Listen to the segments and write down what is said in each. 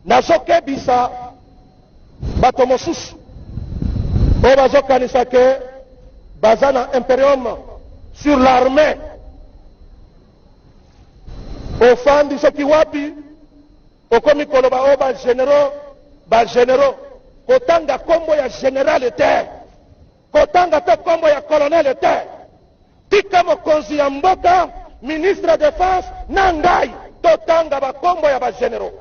nazokebisa bato mosusu oyo bazokanisa ke baza na imperium sur l'armée ofandi soki wapi okomi koloba oyo bagénéraux kotanga kombo ya général te kotanga te kombo ya colonel te tika mokonzi ya mboka ministre de défense na ngai totanga bakombo ya bagénéraux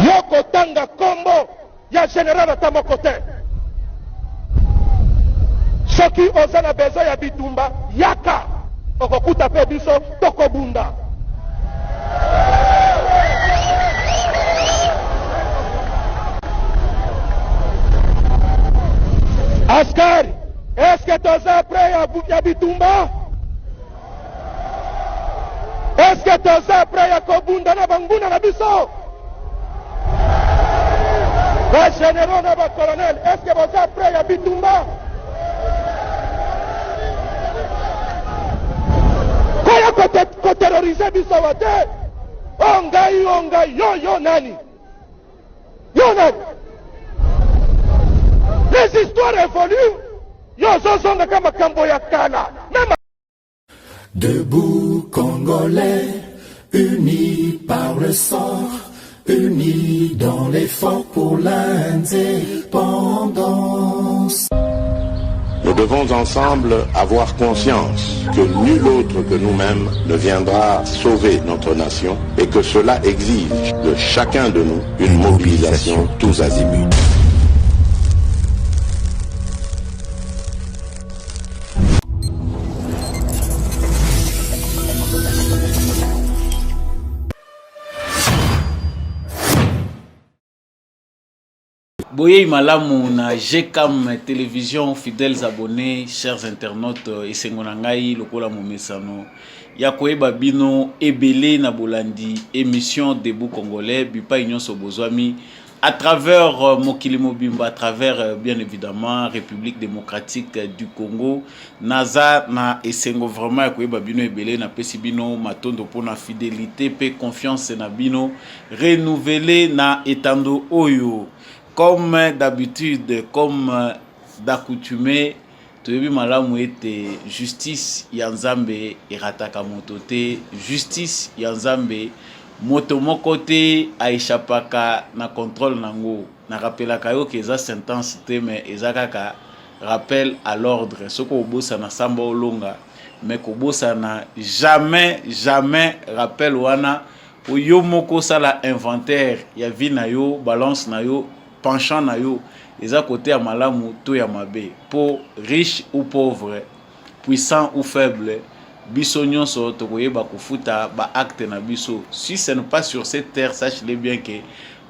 yo kotanga kombo ya général ata moko te soki oza na besoin ya bitumba yaka okokuta mpe biso tokobunda askari eske toza pre ya bitumba eske toza pre ya kobunda na banguna na biso bagénéraux na bacolonel eske boza pre ya bitumba koya koterrorize biso wa te ongai yo nani les histoires évoluent yo zozonga kama kambo ya kala Debout Congolais, unis par le sang, unis dans l'effort pour l'indépendance. Nous devons ensemble avoir conscience que nul autre que nous-mêmes ne viendra sauver notre nation et que cela exige de chacun de nous une mobilisation tous azimuts. Boye malamu na GCAM télévision, fidèles abonnés, chers internautes, esengonangai lokola momesano ya koyeba bino ebele na bolandi émission Debout Congolais bipa union sobozwami à travers Mokili Mobimba, à travers bien évidemment République démocratique du Congo. Naza na esengo vraiment ya koyeba bino ebele na pesi bino matondo pona fidélité pe confiance na bino renouveler na etando oyo. Comme d'habitude, comme d'accoutumé, toyebi malamu ete justice ya Nzambe erataka moto te, justice ya Nzambe moto moko te aishapaka na contrôle nango. Na rappelaka yo ke eza sentence te mais eza kaka rappel à l'ordre. Soko obosa na samba olonga mais kobosa na jamais rappel wana po yo moko sala inventaire ya vie na yo, balance na yo, penchant na yo, eza côté ya malamu to ya mabe, pour riche ou pauvre, puissant ou faible, biso nyonso tokoyeba kofuta ba acte na biso. Si ce n'est pas sur cette terre, sachez-le bien que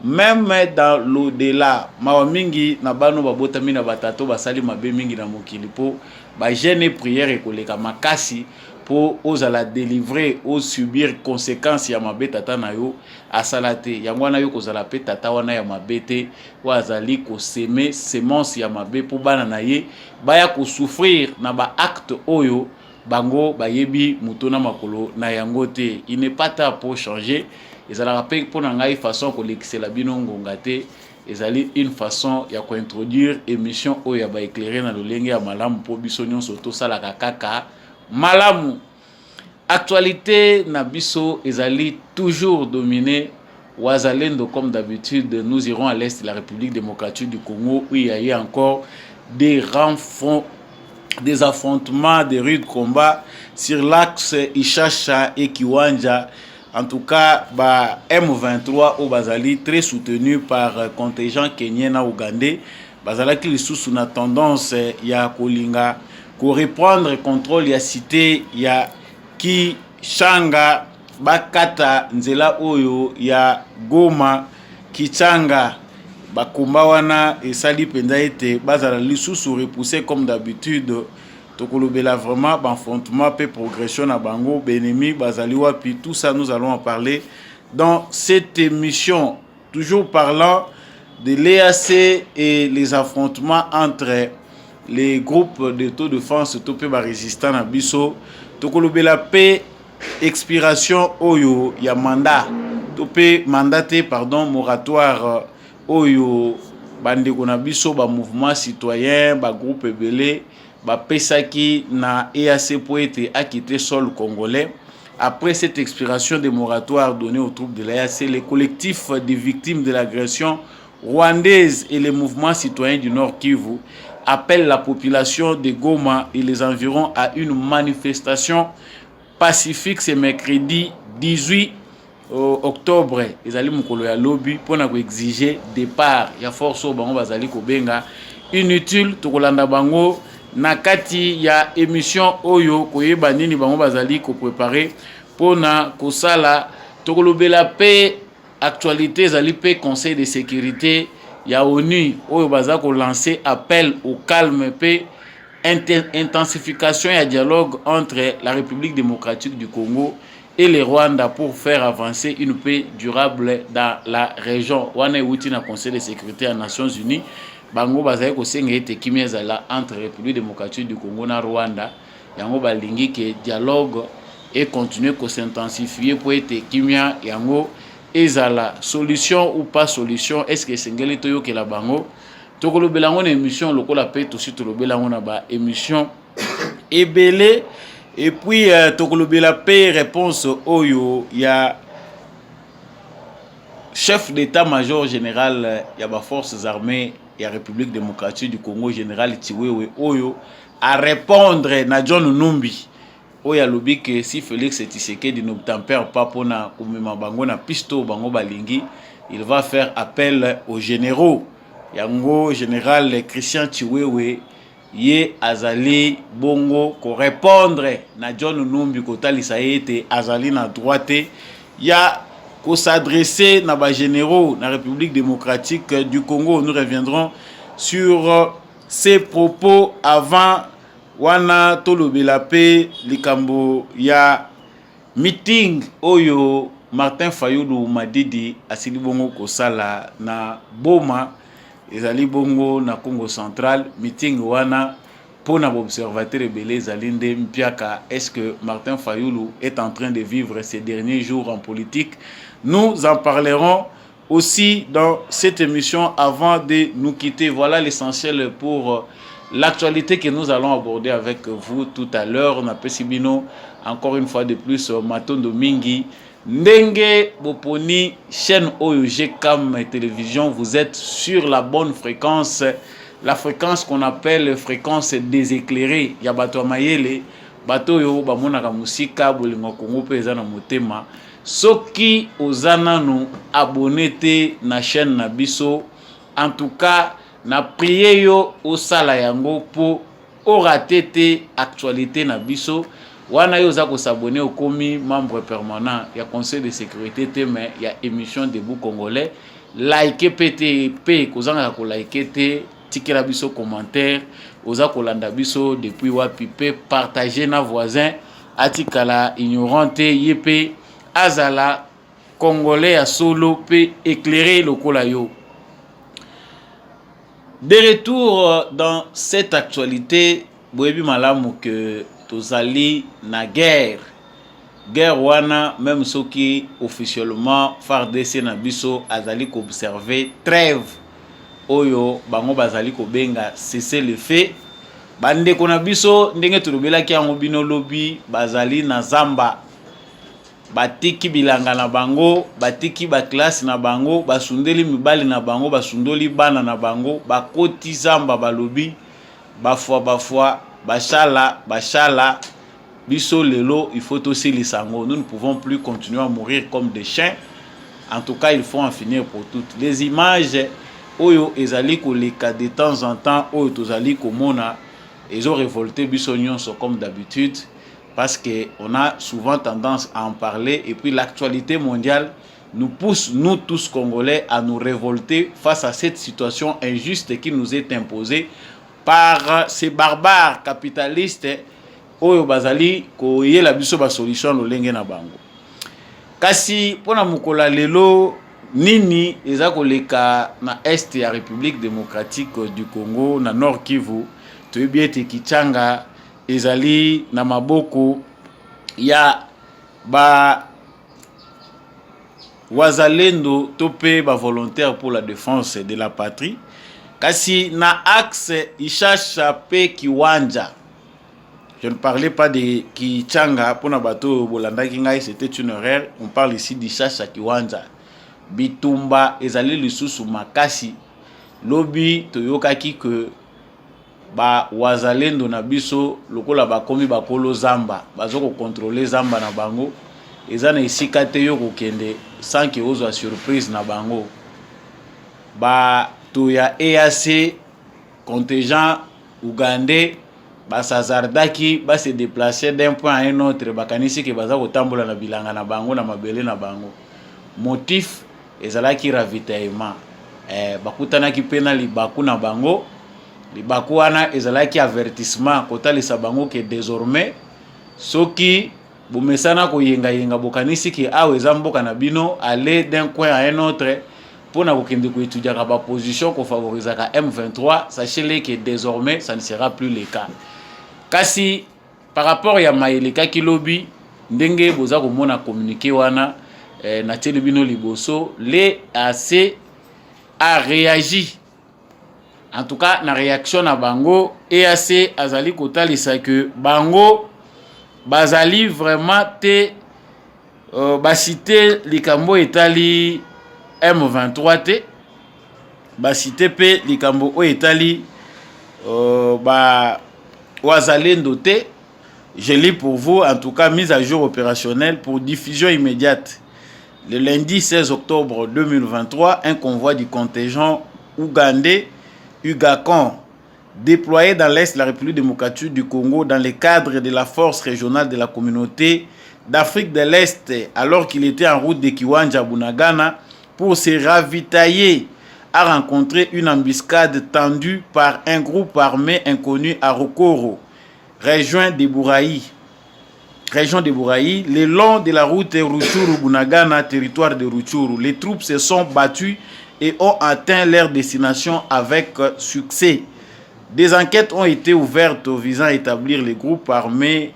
même dans l'au-delà, mawa mingi na bano babotami na batato basali mabe mingi na mokili po ba jeune prière ekoleka makasi pour ozala délivrer ou subir conséquences ya mabe tata na yo asalate yango na yo kozala pe tata wana ya mabe te wa azali ko semer semence ya mabe pour bana na ye baya ko souffrir na ba acte oyo bango bayebi mutona makolo na yango te. Il n'est pas temps pour changer. Ezala rappel pour ngai façon ko lekisela bino ngonga te, ezali une façon ya ko introduire émission oyo ya ba éclairer na lolenge ya malamu po biso nyonso to sala kaka malamu. Actualité na biso ezali toujours dominé Wazalendo comme d'habitude. Nous irons à l'est de la République démocratique du Congo où il y a eu encore des affrontements, des rudes combats sur l'axe Ishasha et Kiwanja. En tout cas, M23 au Bazali, très soutenu par contingent kenyan et ougandais. Bazala qui sous une tendance ya kolinga ko reprendre contrôle ya cité ya ki Shanga bakata nzela oyo ya Goma Kichanga bakumba wana esali penza ete bazala lisusu repoussé comme d'habitude. Tokolobela vraiment affrontement pe progression na bango benemi bazali wapi, tout ça nous allons en parler dans cette émission, toujours parlant de l'EAC et les affrontements entre les groupes d'autodéfense topé ba résistant na biso. Tokolobela pe expiration oyo ya mandat to pe mandaté pardon moratoire oyo bandeko na biso ba mouvement citoyen ba groupe ebele ba pesaki na EAC pour être acquitté sol congolais. Après cette expiration des moratoires donnés aux troupes de l'EAC, les collectifs des victimes de l'agression rwandaise et les mouvements citoyens du Nord Kivu appellent la population de Goma et les environs à une manifestation pacifique ce mercredi 18 octobre. Ils allaient mukolo ya lobby pour exiger départ ya force au bango bazali ko benga inutile to kolanda bango na kati ya émission oyo koyeba nini bango bazali ko préparer pona kosala tokolobela pe actualité zali pe conseil de sécurité ya ONU oyo baza ko lancer appel au calme pe intensification et dialogue entre la République démocratique du Congo et le Rwanda pour faire avancer une paix durable dans la région. Wana euti na conseil de sécurité des Nations Unies bango bazali ko senga ete kimia zala entre République démocratique du Congo na Rwanda yango balingi ke dialogue et continuer ko s'intensifier pour ete kimia yango ezala solution ou pas solution. Est-ce que sengeli toyo ke la bango tokolobela ngo na émission lokola pe aussi tolobela ngo na ba émission ebele et puis tokolobela pe réponse oyo ya chef d'état-major général ya ba forces armées ya République démocratique du Congo général Tiwewe oyo à répondre na John Numbi oyo alobi que si Félix Tshisekedi n'obtempère pas pona komema bango na pisto bango balingi, il va faire appel aux généraux. Yango général Christian Chiwewe ye azali bongo ko répondre na John Numbi kotalisa ete azali na droite ya ko s'adresser na ba généraux na République démocratique du Congo. Nous reviendrons sur ces propos avant wana tolobela pe likambo ya meeting oyo Martin Fayulu Madidi asili bongo kosala na Boma ezali bongo na Congo central. Meeting wana pona observateur ebele ezali nde mpiaka. Est-ce que Martin Fayulu est en train de vivre ces derniers jours en politique? Nous en parlerons aussi dans cette émission avant de nous quitter. Voilà l'essentiel pour l'actualité que nous allons aborder avec vous tout à l'heure. Na pesibino encore une fois de plus Matondo Mingi Ndenge Boponi chaîne OEG Cam Télévision. Vous êtes sur la bonne fréquence, la fréquence qu'on appelle fréquence déséclairée. Ya bato mayele bato yo bamona ka musika bolingo Kongo peza na motema. Soki ozana no abonné te na chaîne na biso, en tout cas na prié yo osala yango po oraté te actualité na biso. Wana yo za ko s'abonner au komi membre permanent ya conseil de sécurité te mais ya émission debout congolais. Like PTP kozanga ko like te tikela biso commentaire oza ko landa biso depuis wapi pe partager na voisin atikala ignorante yepe azala congolais ya solo pe éclairer lokola yo. De retour dans cette actualité, boyebi malamu que tozali na guerre wana même soki officiellement FARDC na biso azali ko observer trêve oyo bango bazali ko benga cesser le feu. Bande ko na biso ndenge tolobela ki yango bino lobi bazali na zamba, batiki bilanga na bango, batiki ba classe na bango, basundeli mibali na bango, basundoli bana na bango, bakoti zamba balobi bafwa bashala biso lelo il faut aussi les sango. Nous ne pouvons plus continuer à mourir comme des chiens. En tout cas, il faut en finir pour toutes. Les images oyo ezali ko leka de temps en temps oyo tozali ko mona ils ont révolté biso nyonso comme d'habitude. Parce qu'on a souvent tendance à en parler et puis l'actualité mondiale nous pousse, nous tous Congolais, à nous révolter face à cette situation injuste qui nous est imposée par ces barbares capitalistes oyo bazali ko yela biso ba solution lolenge na bango. Kasi pona mukola lelo nini eza koleka na est ya République démocratique du Congo na Nord Kivu toyebi ete Kichanga ezali na maboko ya ba wazalendo topé ba volontaire pour la défense de la patrie kasi na axe Ishasha pe Kiwanja. Je ne parlais pas de Kichanga pour na bato bolanda kingai, c'était une erreur. On parle ici d'Ishasha Kiwanja. Bitumba ezali lisusu makasi lobi toyokaki que ba wazalendo na biso lokola bakomi bakolo zamba bazoko contrôler zamba na bango eza na esika te yo kokende sans que ozwa surprise na bango. Ba to ya EAC contingent ougandais basazardaki ba se déplacer d'un point à un autre bakanisi ke baza kotambola na bilanga na bango na mabele na bango. Motif ezalaki ravitaillement. Bakutanaki pena libaku na bango. Libaku wana ezalaki avertissement kotalisa bango ke désormais soki bomesana ko yenga bokanisi ki awe zamboka na bino aller d'un coin à un autre pour na kokende ko étudier ka ba position ko favoriser ka M23, sachez-le que désormais ça ne sera plus le cas. Kasi par rapport ya maeleka kilobi ndenge boza ko mona communiquer wana na telebino liboso le AC a réagi. En tout cas na réaction na bango EAC azali kotalisa que bango bazali vraiment te basité likambo etali M23 te basité pe likambo o etali ba wazalendo te. Je lis pour vous en tout cas mise à jour opérationnelle pour diffusion immédiate. Le lundi 16 octobre 2023, un convoi du contingent ougandais UGACON déployé dans l'Est de la République démocratique du Congo dans le cadre de la force régionale de la communauté d'Afrique de l'Est alors qu'il était en route de Kiwanja Bunagana pour se ravitailler a rencontré une embuscade tendue par un groupe armé inconnu à Rokoro, région de Bouraï, le long de la route Rutshuru-Bunagana, territoire de Rutshuru. Les troupes se sont battues et ont atteint leur destination avec succès. Des enquêtes ont été ouvertes visant à établir les groupes armés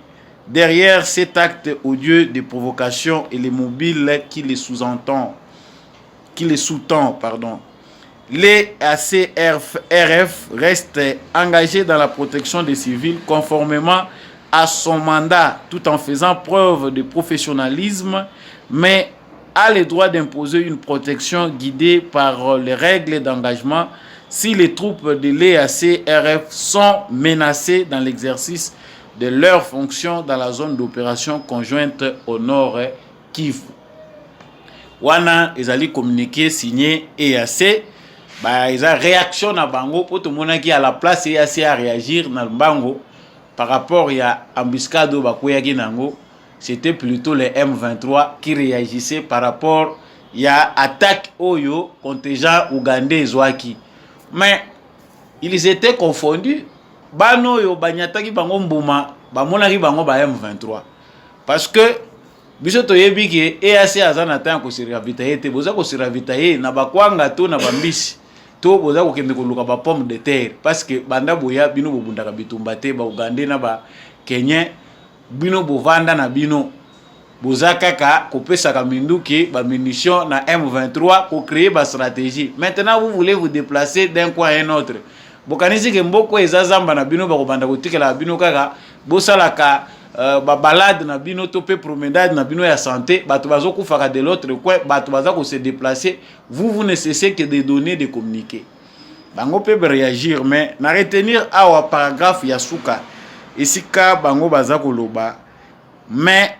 derrière cet acte odieux de provocation et les mobiles qui les sous-tend. Les ACRF restent engagés dans la protection des civils conformément à son mandat tout en faisant preuve de professionnalisme, mais a le droit d'imposer une protection guidée par les règles d'engagement si les troupes de l'EACRF sont menacées dans l'exercice de leurs fonctions dans la zone d'opération conjointe au nord Kivu. Wana ezali communiqué signé EAC, ils ont réaction na bango pour tout le monde qui à la place EAC à réagir na bango par rapport à embuscade bakoyaki nango. C'était plutôt les M23 qui réagissaient par rapport à attaque oyo contingent ougandais Zouaki. Mais ils étaient confondus. Bano yo banyataki bango mbuma bamonaki bango ba M23 parce que biso toyebi ke EAC azana tan ko siravitaye te boza ko siravitaye na bakwanga to na bambisi to boza ko kende ko luka ba pomme de terre parce que banda boya bino bobundaka bitumba te ba Ugandais na ba Kenya bino bovanda na bino boza kaka kopesa ka minduki ba munitions na M23 pour créer ba stratégie. Maintenant vous voulez vous déplacer d'un coin à un autre. Bokanisi ke mboko ezazamba na bino ba kobanda kotikela bino kaka bosalaka ba balade na bino to pe promenade na bino ya santé bato bazo kufaka de l'autre coin bato baza ko se déplacer. Vous ne cessez que de donner de communiquer. Bango peut réagir mais na retenir awa paragraphe ya suka esika bango baza koloba mais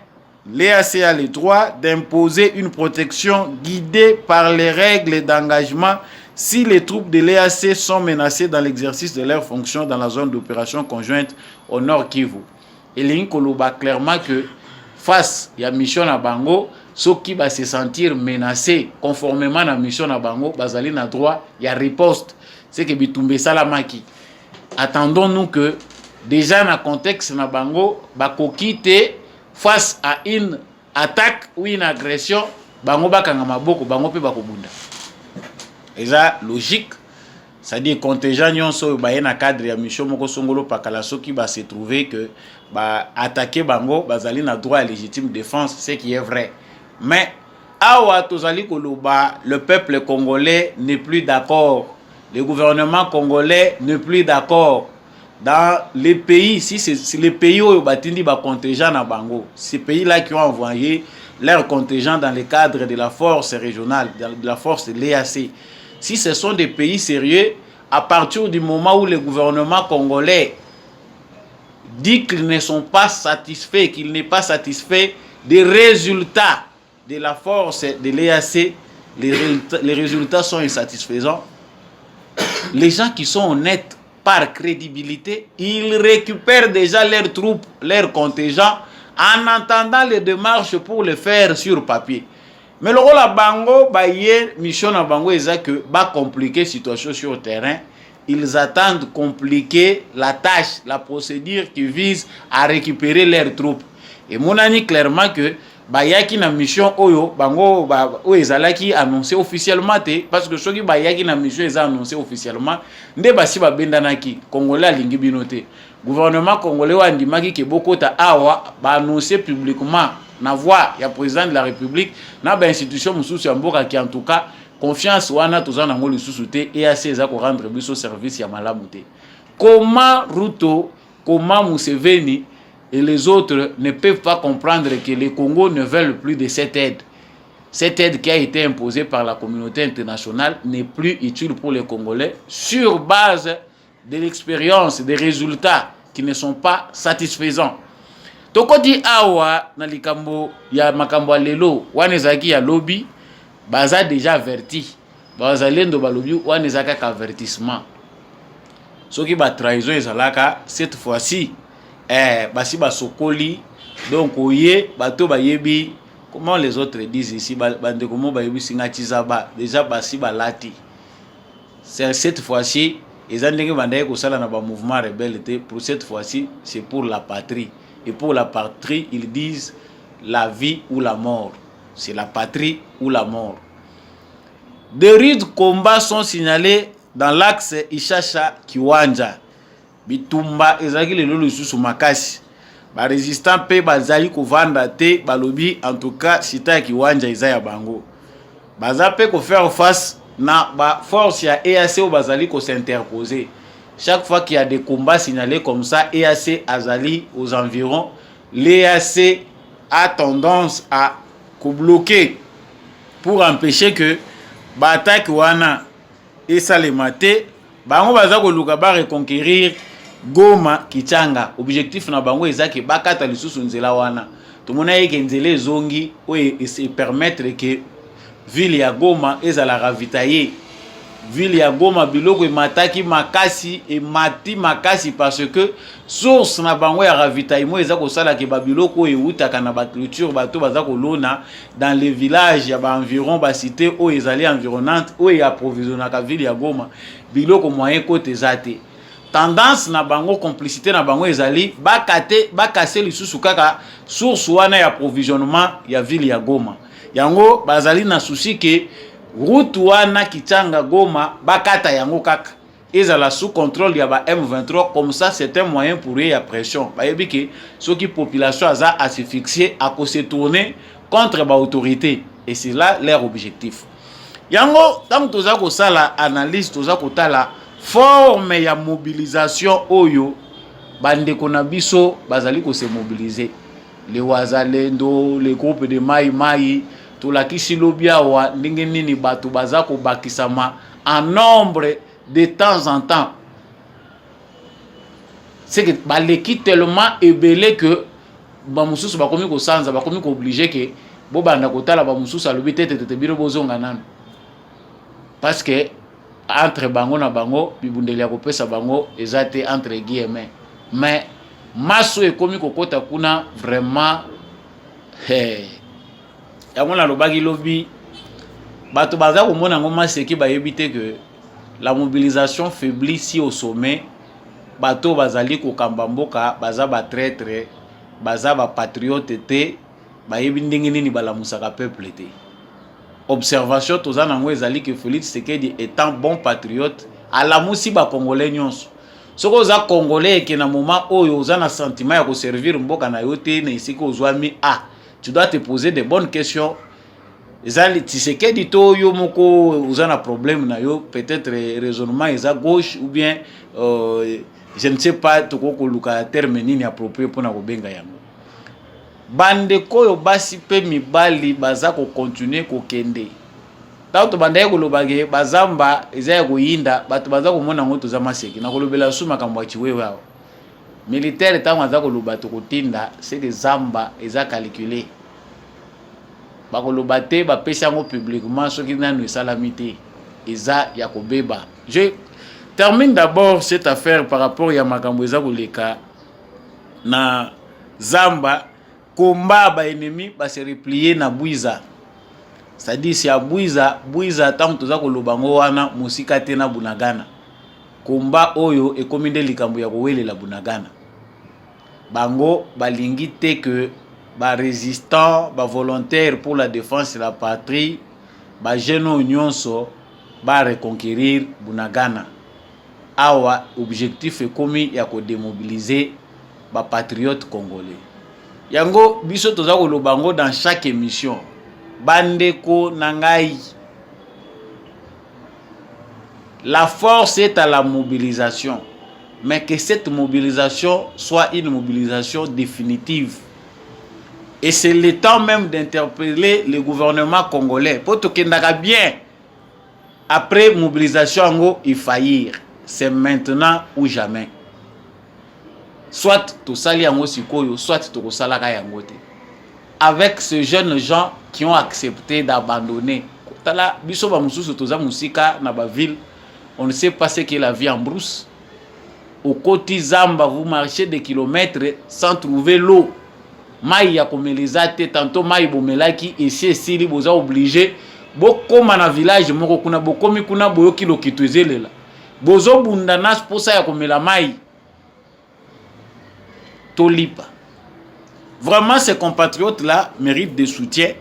l'EAC a le droit d'imposer une protection guidée par les règles d'engagement si les troupes de l'EAC sont menacées dans l'exercice de leurs fonctions dans la zone d'opération conjointe au nord Kivu. Et l'Inkoloba clairement que face à la mission à Bango, ceux qui va se sentir menacés conformément à la mission à Bango, bazali na droit, il y a riposte. C'est que Bitumbe Salamaki. Attendons-nous que déjà dans le contexte na Bango, bako quitte face à une attaque ou une agression, Bango bakanga maboko, Bango pe bako bunda. Et ça, logique, c'est-à-dire contingent nyonso ba na cadre ya mission moko songolo pakala soki ba se trouver que ba attaquer bango bazali na droit à légitime défense, ce qui est vrai. Mais awa tozali koloba, le peuple congolais n'est plus d'accord, le gouvernement congolais n'est plus d'accord. Dans les pays, si c'est les pays où batindi ba contingent na bango, ces pays-là qui ont envoyé leur contingent dans le cadre de la force régionale, de la force de l'EAC, si ce sont des pays sérieux, à partir du moment où le gouvernement congolais dit qu'ils ne sont pas satisfaits, qu'il n'est pas satisfait des résultats de la force de l'EAC, les résultats sont insatisfaisants. Les gens qui sont honnêtes par crédibilité, ils récupèrent déjà leurs troupes, leurs contingents, en attendant les démarches pour le faire sur papier. Mais le rôle à Bango, mission à Bango, c'est que compliquer la situation sur le terrain. Ils attendent compliquer la tâche, la procédure qui vise à récupérer leurs troupes. Et mon ami clairement que bayaki na mission oyo bango ezalaki annoncé officiellement parce que soki bayaki na mission eza annoncé officiellement nde basi babendanaki congolais alingi binote gouvernement congolais wandimaki ke bokota awa ba annoncer publiquement na voix ya président de la république na ba institution mususu ya mboka ki en tout cas confiance wana tozana ngo lisusu te et assez za ko rendre biso service ya malamu te. Comment Ruto, comment Museveni et les autres ne peuvent pas comprendre que les Congos ne veulent plus de cette aide. Cette aide qui a été imposée par la communauté internationale n'est plus utile pour les Congolais sur base de l'expérience, des résultats qui ne sont pas satisfaisants. Tokoti awa na likambo ya makambo lelo wanezaki ya lobby baza déjà averti. Bazalendo ba lobby wanezaka ka avertissement. Soki ba trahison ezalaka cette fois-ci basi ba sokoli donc oye bato ba yebi comment les autres disent ici bande comment ba yebi singa tizaba déjà basi ba lati. C'est cette fois-ci ezandenge bandaye ko sala na ba mouvement rebelle pour cette fois-ci c'est pour la patrie. Et pour la patrie, ils disent la vie ou la mort. C'est la patrie ou la mort. De rudes combats sont signalés dans l'axe Ishasha-Kiwanja. Bitumba ezaki lelo lisusu makasi. Ba résistant pe bazali kovanda te balobi en tout cas sita Kiwanja ezaya bango. Baza pe ko faire face na ba force ya EAC ou bazali ko s'interposer. Chaque fois qu'il y a des combats signalés comme ça, EAC Azali aux environs, l'EAC a tendance à bloquer pour empêcher que Batak Wana et Salemate, Bango Bazako Lukaba reconquérir Goma Kichanga. Objectif na Bango ezaki bakata lisusu nzela wana. Tout le monde a dit zongi et se permettre que ville ya Goma ezala ravitailler. Ville ya Goma biloko e mataki makasi e mati makasi parce que source na bango ya ravitaillement eza ko sala ke ba biloko e utaka na ba culture bato baza ko lona dans les villages ya ba environ ba cité o ezali environnante o ya approvisionnaka ville ya Goma biloko moyen côté zate tendance na bango complicité na bango ezali bakase lisusu kaka source wana ya approvisionnement ya ville ya Goma yango bazali na souci ke route wana Kichanga Goma bakata yango kaka ezala sous contrôle ya ba M23 comme ça c'est un moyen pour y a pression ba yebi ke soki population aza à se fixer à se tourner contre ba autorité et c'est là leur objectif yango tant toza ko sala analyse toza ko tala forme ya mobilisation oyo bande ko na biso bazali ko se mobiliser les wazalendo les groupes de mai tout la kisilobi awa ndenge nini bato bazako bakisama en nombre de temps en temps. C'est que baleki tellement ébélé que ba mususu ba komi ko sanza ba komi ko obligé que bo banda ko tala ba mususu alobi tete biro bozonga nanu. Parce que entre bango na bango bibundeli ya kopesa bango ezate entre guillemets. Mais maso e komi ko kota kuna vraiment yamona lobaki lobi bato baza komona ngoma seki ba yebite que la mobilisation faiblit si au sommet bato bazali ko kamba mboka baza ba traître baza ba patriote te ba yebi ndenge nini bala musaka peuple te observation tozana ngo ezali que Félix Tshisekedi étant bon patriote alamusi ba congolais nyonso soko za congolais ke na moment oyo za na sentiment ya ko servir mboka na yote na isiki ozwami tu dois te poser de bonnes questions. Ezali Tshisekedi to yo moko uzana problème na yo, peut-être raisonnement eza gauche ou bien je ne sais pas toko koluka terme nini approprié pour na kobenga yango. Bande koyo basi pe mibali baza ko continuer ko kende. Tato bande ko lobage bazamba eza ko yinda batu baza ko mona ngoto za maseki na kolobela suma kambwa chiwewe hao. Militaire tango aza ko lobato ko tinda c'est que zamba eza calculé. Bakoloba te bapesa yango publiquement soki nanu esalami te eza ya kobeba. Je termine d'abord cette affaire par rapport ya makambo eza koleka na zamba komba ba ennemi ba se replier na Bwiza. C'est-à-dire si ya Bwiza tango toza koloba ngo wana musika te na Bunagana. Komba oyo ekomi nde likambo ya kowelela Bunagana. Bango balingi te que ba résistant, ba volontaire pour la défense de la patrie, ba jeune nyonso ba reconquérir Bunagana. Awa objectif est commis ya ko démobiliser ba patriotes congolais. Yango biso toza ko lobango dans chaque émission. Bandeko nangai. La force est à la mobilisation, mais que cette mobilisation soit une mobilisation définitive. Et c'est le temps même d'interpeller le gouvernement congolais. Pour que bien, après mobilisation, il faillir. C'est maintenant ou jamais. Soit tout sali yango sikoyo, soit tout salaka yango te. Avec ces jeunes gens qui ont accepté d'abandonner. Tala biso ba mususu toza musika na ba ville, on ne sait pas ce qu'est la vie en brousse. Au côté Zamba, vous marchez des kilomètres sans trouver l'eau. Maï ya komelizate tantôt maï bomelaki et si li boza obligé bokoma na village moko kuna bokomi kuna boyoki lokito ezelela bozo bundana posa ya komela maï tolipa. Vraiment ces compatriotes là méritent des soutiens.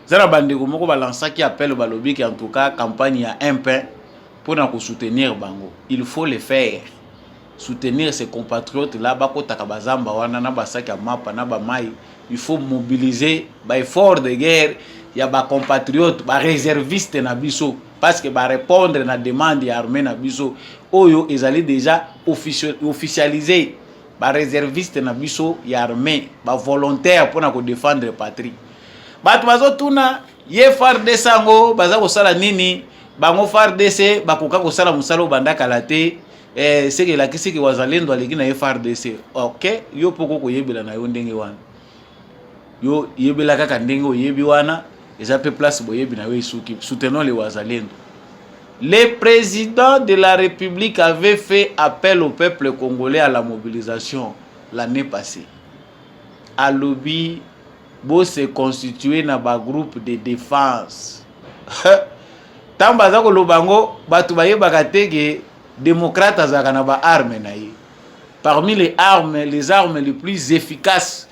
Zara bandeko moko balança qui appelle balobi qui en tout cas campagne ya un pain pour na ko soutenir bango. Il faut le faire. Soutenir ces compatriotes là bako takabazamba wana na basaki ya mapa na ba mai. Il faut mobiliser ba effort de guerre ya ba compatriotes ba réservistes na biso parce que ba répondre na demande ya armée na biso oyo ezali déjà officialisé ba réservistes na biso ya armée ba volontaire pour na ko défendre patrie. Batu bazo tuna ye FARDC ngo baza ko sala nini bango FARDC bakoka ko sala musalo bandaka laté. C'est que la question que wazalendo aleki na FARDC. OK, yo poko ko yebela na yo ndenge wana. Yo yebela kaka ndenge oyebi wana, eza pe place boyebi na yo isuki. Soutenons les wazalendo. Le président de la République avait fait appel au peuple congolais à la mobilisation l'année passée. À lobby bo se constituer na ba groupe de défense. Tamba za ko lobango batu bayebaka teke démocrate azaka ba armes na ye. Parmi les armes les plus efficaces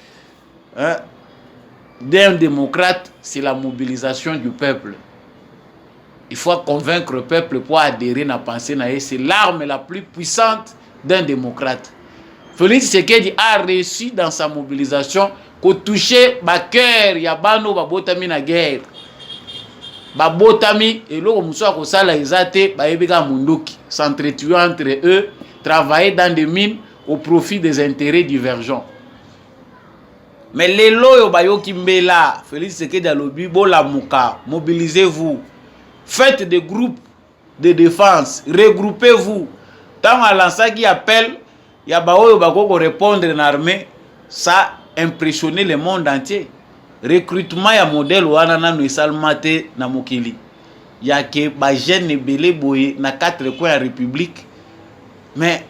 d'un démocrate, c'est la mobilisation du peuple. Il faut convaincre le peuple pour adhérer à la pensée na ye. C'est l'arme la plus puissante d'un démocrate. Félix Tshisekedi a réussi dans sa mobilisation qu'au toucher ba cœur ya bano ba botami na guerre. Ba botami et l'eau muso ko sala ezate ba yebika munduki s'entretuer entre eux, travailler dans des mines au profit des intérêts divergents. Mais les loyo bayoki mbela Félix Tshisekedi alobi bola muka, mobilisez-vous, faites des groupes de défense, regroupez-vous. Tant à lancer qui appelle ya baoyo bakoko répondre en armée, ça impressionné le monde entier. Recrutement ya modèle wana na nuisalmate na mokili ya ke ba jeune belé boye na 4 coins ya république mais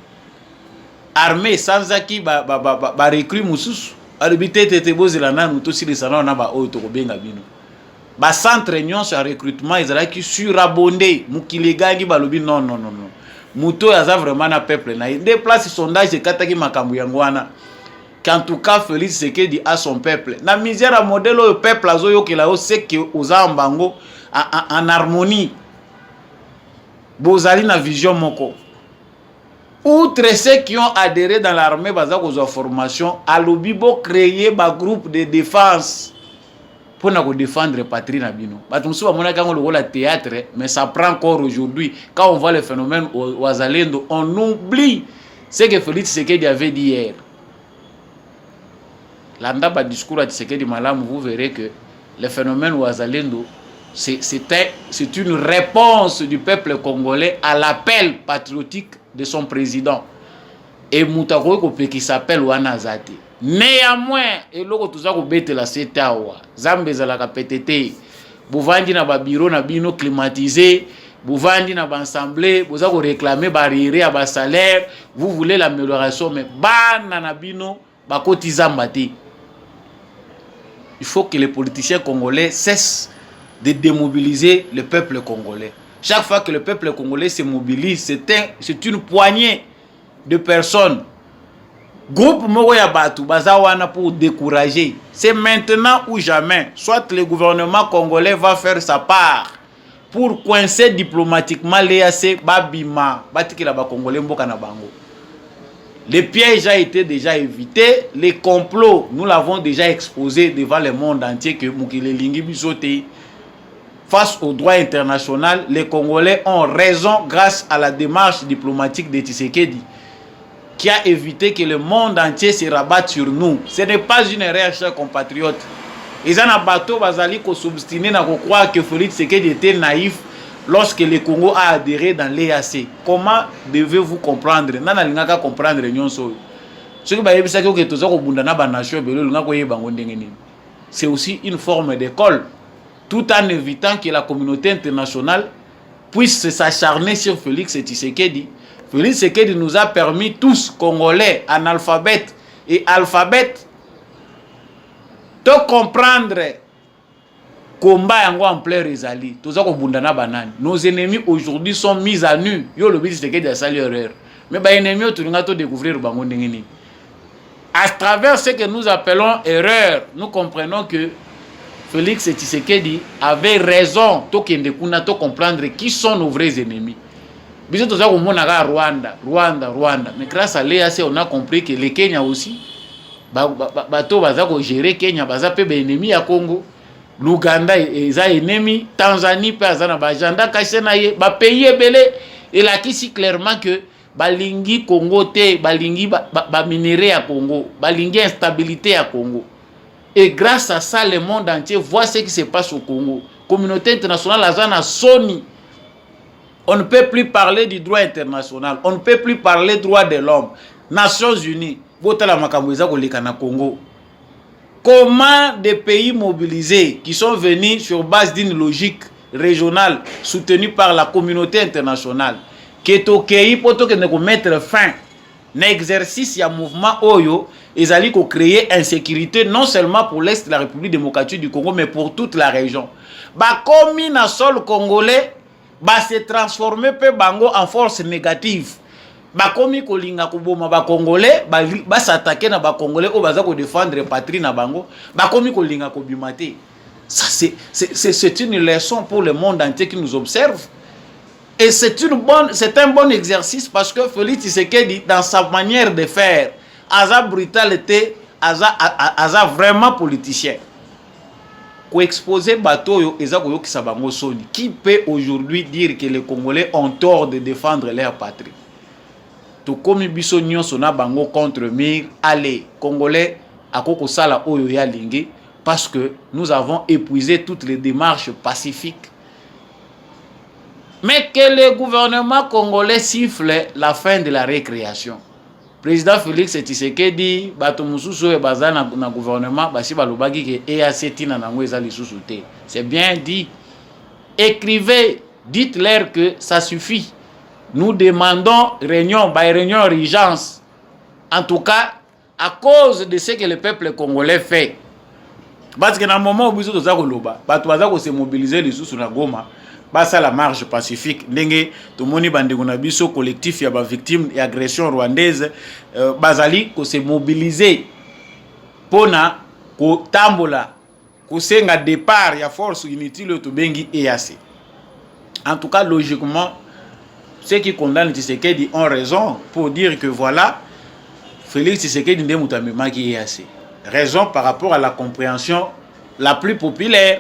armée sans aki ba recrut mususu albité tete bozela nanu to silisana na ba oyo to kobenga bino ba centre nyonso ya recrutement ezalaki surabondé mokili gangi balobi non muto yaza vraiment na peuple na des places sondage kataki makambu yango wana. Qu'en tout cas, Félix Tshisekedi a son peuple. La misère à modèle au peuple, c'est que aux ambango en harmonie. bozali na vision moko. Outre ceux qui ont adhéré dans l'armée, baza kozwa formation, alobibo créer ba groupe de défense pour nous défendre patrie na bino. Batumsu ba mona kango lokola théâtre, mais ça prend encore aujourd'hui. Quand on voit le phénomène au Wazalendo, on oublie ce que Félix Tshisekedi avait dit hier. Landa ba discours à Tshisekedi Malam, vous verrez que le phénomène Wazalendo, c'est une réponse du peuple congolais à l'appel patriotique de son président. Et Moutakoy qui s'appelle Wanazate. Néanmoins, et l'autre tout ça bête la setawa. Zambeza la PTT. Bouvandi na ba bureau na bino climatisé. Bouvandi na ba assemblée. Vous avez réclamé barrière à ba salaire. Vous voulez l'amélioration, mais ban na bino ba kotizambati. Il faut que les politiciens congolais cessent de démobiliser le peuple congolais. Chaque fois que le peuple congolais se mobilise, c'est une poignée de personnes. Groupe Mogoya Batu, Bazawana pour décourager. C'est maintenant ou jamais. Soit le gouvernement congolais va faire sa part pour coincer diplomatiquement l'EAC, Babima, Batikila Congolais Mboka Bango. Le piège a été déjà évité. Les complots, nous l'avons déjà exposé devant le monde entier que Moukile Lingi Bisote. Face au droit international, les Congolais ont raison grâce à la démarche diplomatique de Tshisekedi qui a évité que le monde entier se rabatte sur nous. Ce n'est pas une erreur, chers compatriotes. Ils ont un bateau basali qui s'obstiner à croire que Félix Tshisekedi était naïf lorsque le Congo a adhéré dans l'EAC. Comment devez-vous comprendre? Nana lingaka comprendre nyonso. Ce que c'est aussi une forme d'école, tout en évitant que la communauté internationale puisse s'acharner sur Félix Tshisekedi. Félix Tshisekedi nous a permis tous, Congolais, analphabètes et alphabètes, de comprendre combat en plein Rizali. Nos ennemis aujourd'hui sont mis à nu. Yo le Félix Tshisekedi a sali erreur. Mais les ennemis ont découvrir à travers ce que nous appelons erreur, nous comprenons que Félix Tshisekedi avait raison de comprendre qui sont nos vrais ennemis. Mais grâce à l'EAC, on a compris que le Kenya aussi, bato bazako gérer Kenya, bazape be ennemi à Congo, l'Ouganda est ennemi, Tanzanie pe azana bajanda kashena ye, ba pays belé et là qui si clairement que balingi Congo te, balingi ba minerai à Congo, balingi instabilité à Congo. Et grâce à ça, le monde entier voit ce qui se passe au Congo. Communauté internationale, Azana Sony. On ne peut plus parler du droit international. On ne peut plus parler du droit de l'homme. Nations Unies. Congo. Comment des pays mobilisés qui sont venus sur base d'une logique régionale soutenue par la communauté internationale, qui est au pays pour mettre fin à l'exercice du mouvement Oyo, ils allaient créer insécurité non seulement pour l'Est de la République démocratique du Congo, mais pour toute la région. Comme le sol congolais se transformer en force négative. Comme kolinga kuboma ba congolais s'attaquer na ba congolais au baza ko défendre patrie na bango. Comme kolinga kobimate. Ça c'est une leçon pour le monde entier qui nous observe. Et c'est un bon exercice parce que Félix Tshisekedi dans sa manière de faire, Aza brutalité, Aza vraiment politicien. Pour exposer bateau qui peut aujourd'hui dire que les Congolais ont tort de défendre leur patrie? Tout comme Bissonio sona bango contre Mir, allez, Congolais, à Koko Sala Oyo ya Lingi, parce que nous avons épuisé toutes les démarches pacifiques. Mais que le gouvernement congolais siffle la fin de la récréation. Président Félix Tshisekedi, bato mususu e baza na gouvernement, basi balobaki ke EAC tina nango ezali susu te. C'est bien dit. Écrivez, dites-leur que ça suffit. Nous demandons réunion urgence. En tout cas, à cause de ce que le peuple congolais fait. Parce que dans le moment où nous avons se mobiliser les sous na Goma, basa la marche pacifique ndenge tomoni bandeko na biso collectif ya ba victime et agression rwandaise bazali ko se mobiliser pona ko tambola ko senga départ ya force inutile to bengi EAC. En tout cas logiquement ceux qui condamnent Tshisekedi ont raison pour dire que voilà, Félix Tshisekedi n'est pas qui est assez. Raison par rapport à la compréhension la plus populaire.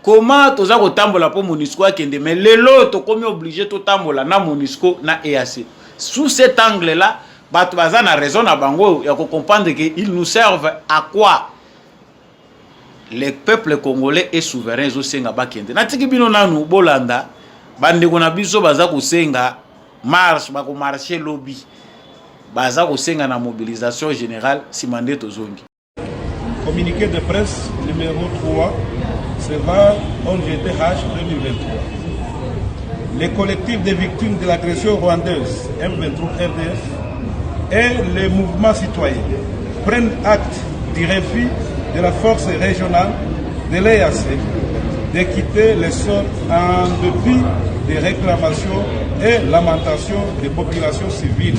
Comment tu as tambola pour MONUSCO kende mais l'autre comme obligé to tambola na MONUSCO na EAC. Sous cet angle-là, bato baza na raison na bango ya ko comprendre que ils nous servent à quoi? Le peuple congolais est souverain zo senga bakende. Na tiki bino nanu bolanda bande ko na biso baza ko senga marche ba ko marcher lobby. Baza ko senga na mobilisation générale simande tozongi. Communiqué de presse numéro 3, c'est 20/11/2023. Les collectifs des victimes de l'agression rwandaise M23 RDF et les mouvements citoyens prennent acte du refus de la force régionale de l'EAC de quitter les sols en dépit des réclamations et lamentations des populations civiles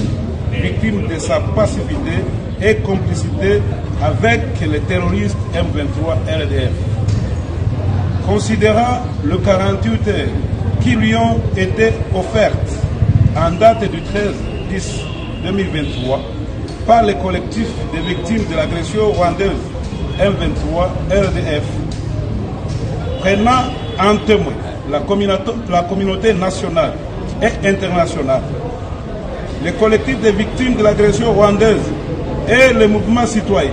victimes de sa passivité et complicité avec les terroristes M23 RDF. Considérant le 48 heures qui lui ont été offertes en date du 13/10/2023 par les collectifs des victimes de l'agression rwandaise M23 RDF, prenant en témoin la communauté nationale et internationale, les collectifs des victimes de l'agression rwandaise et le mouvement citoyen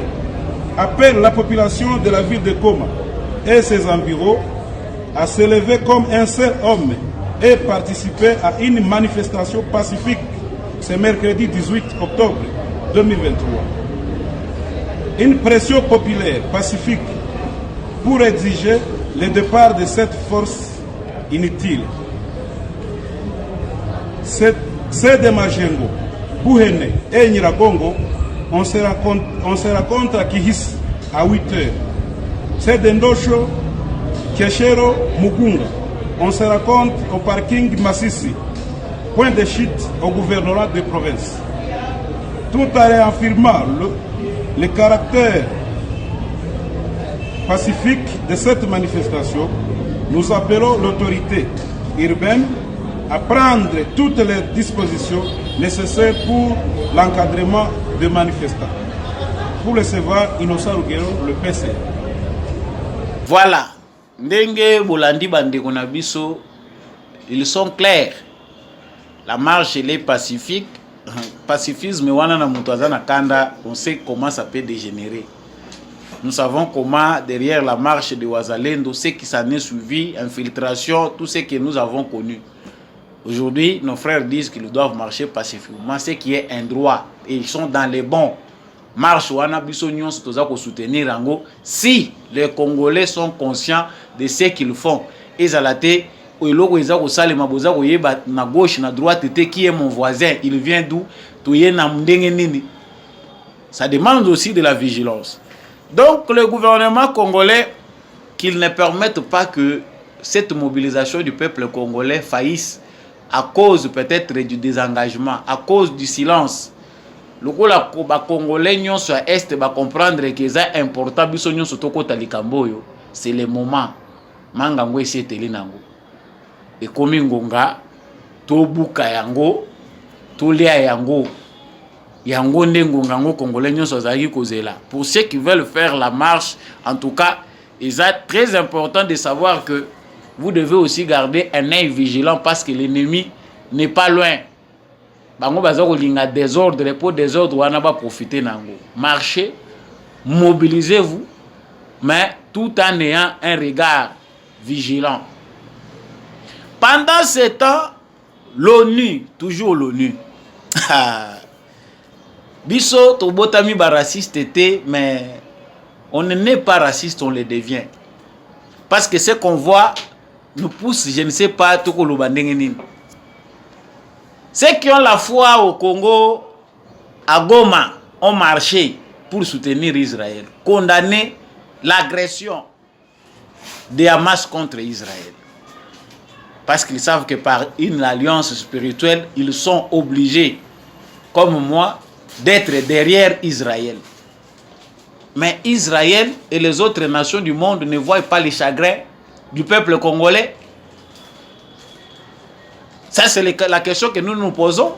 appellent la population de la ville de Goma et ses environs à se lever comme un seul homme et participer à une manifestation pacifique ce mercredi 18 octobre 2023. Une pression populaire pacifique pour exiger le départ de cette force inutile. C'est de Majengo, Bouhene et Nyiragongo, on se rencontre à Kihis à 8 heures. C'est de Ndosho, Keshero, Mugunga. On se rencontre au parking Massissi, point de chute au gouvernorat de province. Tout en réaffirmant le caractère pacifique de cette manifestation, nous appelons l'autorité urbaine à prendre toutes les dispositions nécessaires pour l'encadrement des manifestants. Pour recevoir Innocent Rugero, le PC. Voilà. Ndenge Bolandi Bandeko na biso, ils sont clairs. La marche elle est pacifique. Pacifisme wana na mutuaza na kanda, on sait comment ça peut dégénérer. Nous savons comment derrière la marche de Wazalendo, ce qui s'en est suivi, infiltration, tout ce que nous avons connu. Aujourd'hui, nos frères disent qu'ils doivent marcher pacifiquement, ce qui est un droit. Et ils sont dans les bons. Marche wana biso nyonso toza ko soutenir yango si les Congolais sont conscients de ce qu'ils font. Ezalate eloko eza ko salema boza ko yeba na gauche na droite te qui est mon voisin, il vient d'où, toye na ndenge nini. Ça demande aussi de la vigilance. Donc le gouvernement congolais qu'il ne permette pas que cette mobilisation du peuple congolais faillisse à cause peut-être du désengagement, à cause du silence. Le Congolais nyonso à est va comprendre que c'est important biso nyonso tokota likamboyo, c'est le moment. Mangango eseteli nango. Et comme ngonga to buka yango, to lia yango. Yango ndengonga ngo Congolais nyonso azaki kozela. Pour ceux qui veulent faire la marche, en tout cas, il est très important de savoir que vous devez aussi garder un œil vigilant parce que l'ennemi n'est pas loin. Bango bazako linga désordre pour désordre wana ba profiter nango. Marchez, mobilisez-vous, mais tout en ayant un regard vigilant. Pendant ce temps, l'ONU, toujours l'ONU. Biso to botami ba raciste était, mais on n'est pas raciste, on le devient. Parce que ce qu'on voit nous pousse, je ne sais pas, tout ko lobandengeni. Ceux qui ont la foi au Congo, à Goma, ont marché pour soutenir Israël, condamner l'agression de Hamas contre Israël. Parce qu'ils savent que par une alliance spirituelle, ils sont obligés, comme moi, d'être derrière Israël. Mais Israël et les autres nations du monde ne voient pas les chagrins du peuple congolais. Ça, c'est la question que nous nous posons.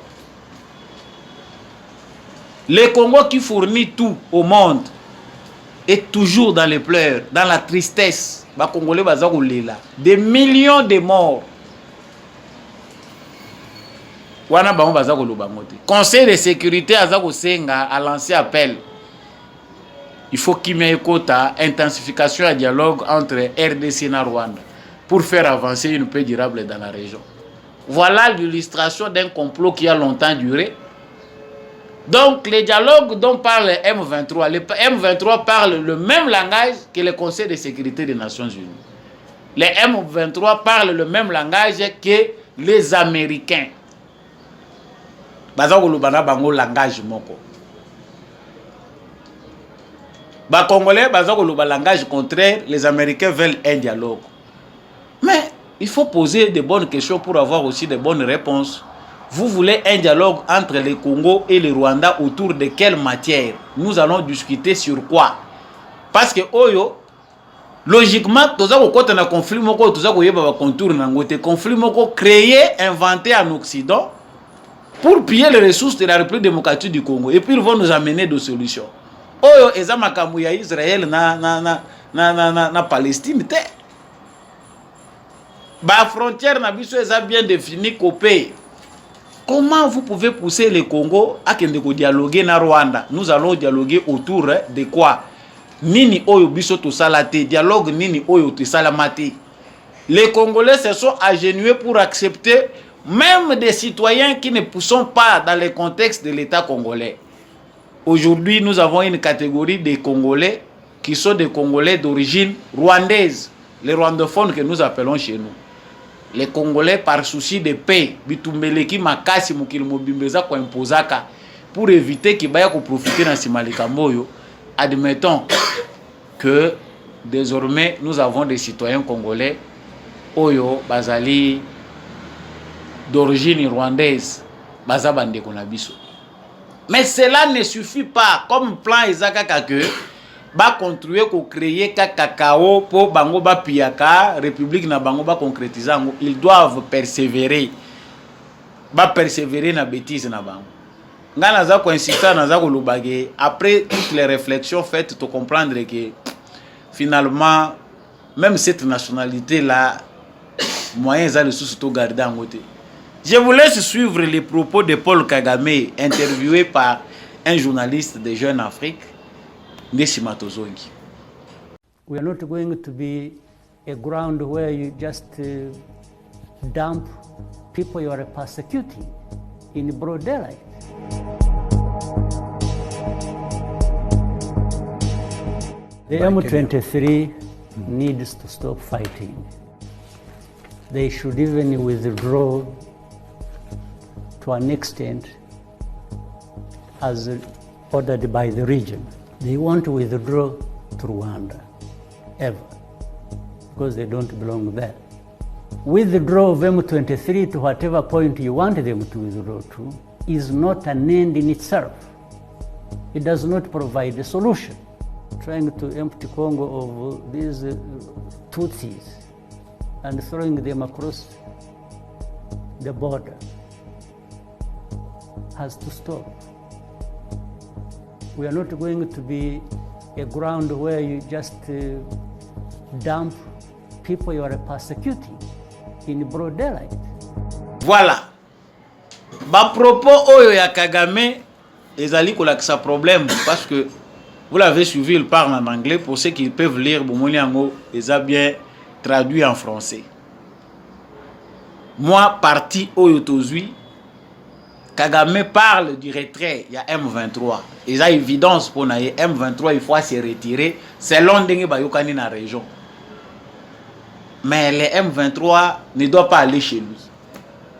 Le Congo qui fournit tout au monde est toujours dans les pleurs, dans la tristesse. Les Congolais, des millions de morts. Conseil de sécurité a lancé appel. Il faut qu'il y ait une intensification et dialogue entre RDC et Rwanda pour faire avancer une paix durable dans la région. Voilà l'illustration d'un complot qui a longtemps duré. Donc, les dialogues dont parle M23, le M23 parle le même langage que le Conseil de sécurité des Nations Unies. Les M23 parlent le même langage que les Américains. Langage moko. Congolais, langage contraire, les Américains veulent un dialogue. Mais il faut poser de bonnes questions pour avoir aussi de bonnes réponses. Vous voulez un dialogue entre le Congo et le Rwanda autour de quelle matière? Nous allons discuter sur quoi? Parce que logiquement, tout ça côté un conflit moko, tout ça contour nangote conflit moko créé, inventé en Occident pour piller les ressources de la République démocratique du Congo. Et puis ils vont nous amener des solutions. Eza makambo ya Israël na Palestine te. Ba frontière na biso eza bien défini copé. Comment vous pouvez pousser le Congo à dialoguer na Rwanda? Nous allons dialoguer autour de quoi? Nini oyo biso to salate, dialogue nini oyo to salamate. Les Congolais se sont agenouillés pour accepter même des citoyens qui ne sont pas dans le contexte de l'État congolais. Aujourd'hui, nous avons une catégorie de Congolais qui sont des Congolais d'origine rwandaise, les rwandophones que nous appelons chez nous. Les Congolais, par souci de paix, bitumbeleki makasi mukili mobimbeza kwa impozaka pour éviter qu'ils baillent profiter dans Simalika Moyo. Admettons que désormais nous avons des citoyens congolais oyo bazali d'origine rwandaise, bazabande konabiso. Mais cela ne suffit pas comme plan ezakaka que ba construire ko créer cacao pour bango ba piaka république na bango ba concrétiser ngo. Ils doivent persévérer na bêtise na bango. Ngana za ko insister na za ko lobage après toutes les réflexions faites to comprendre que finalement même cette nationalité là moyens za le sous to garder en côté. Je vous laisse suivre les propos de Paul Kagame interviewé par un journaliste de Jeune Afrique. We are not going to be a ground where you just dump people you are persecuting in broad daylight. The M23 needs to stop fighting. They should even withdraw to an extent as ordered by the region. They want to withdraw to Rwanda, ever, because they don't belong there. Withdraw of M23 to whatever point you want them to withdraw to is not an end in itself. It does not provide a solution. Trying to empty Congo of these Tutsis and throwing them across the border has to stop. We are not going to be a ground where you just dump people you are persecuting in broad daylight. Voilà. Ba propos oyo ya Kagame ezali kolakisa problème parce que vous l'avez suivi, il parle en anglais. Pour ceux qui peuvent lire Bomoliango, ils ont bien traduit en français. Moi, parti oyo tozui, Kagame parle du retrait, il y a M23. Il y a évidence pour nous, M23, il faut se retirer selon Dengue Bayokani dans la région. Mais les M23 ne doivent pas aller chez lui.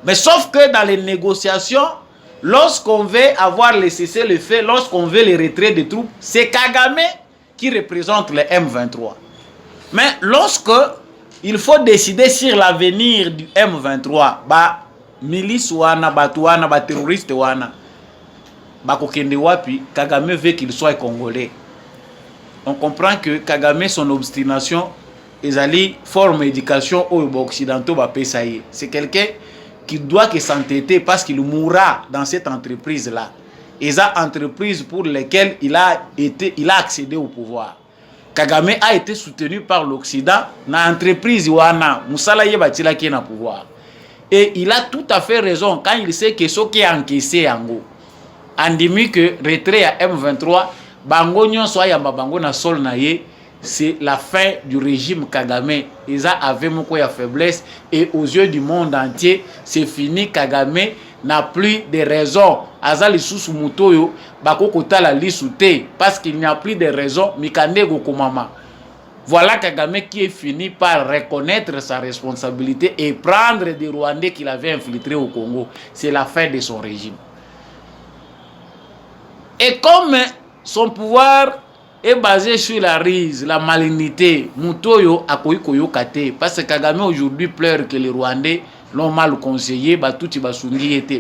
Mais sauf que dans les négociations, lorsqu'on veut avoir le cessez-le-feu, lorsqu'on veut le retrait des troupes, c'est Kagame qui représente le M23. Mais lorsque il faut décider sur l'avenir du M23, milice wana, batuana, terroriste wana, bakokende wapi, Kagame veut qu'il soit congolais. On comprend que Kagame, son obstination, ezali forme d'éducation aux occidentaux, c'est quelqu'un qui doit que s'entêter parce qu'il mourra dans cette entreprise-là. Et ça, entreprise pour lesquelles il a accédé au pouvoir. Kagame a été soutenu par l'Occident dans l'entreprise wana musala yebatila qui est au pouvoir. Et il a tout à fait raison quand il sait que ce qui est encaissé en go. Andimi que retrait à M23, bango nyonso yamba bango na sol na ye, c'est la fin du régime Kagame. Ils avaient beaucoup de faiblesse et aux yeux du monde entier, c'est fini. Kagame n'a plus de raison. Azali sous mutoyo bako kota la lisute parce qu'il n'y a plus de raison. Mikande gokomama. Voilà Kagame qui est fini par reconnaître sa responsabilité et prendre des Rwandais qu'il avait infiltrés au Congo. C'est la fin de son régime. Et comme son pouvoir est basé sur la rise, la malignité, Mutoyo a koyo kate. Parce que Kagame aujourd'hui pleure que les Rwandais l'ont mal conseillé,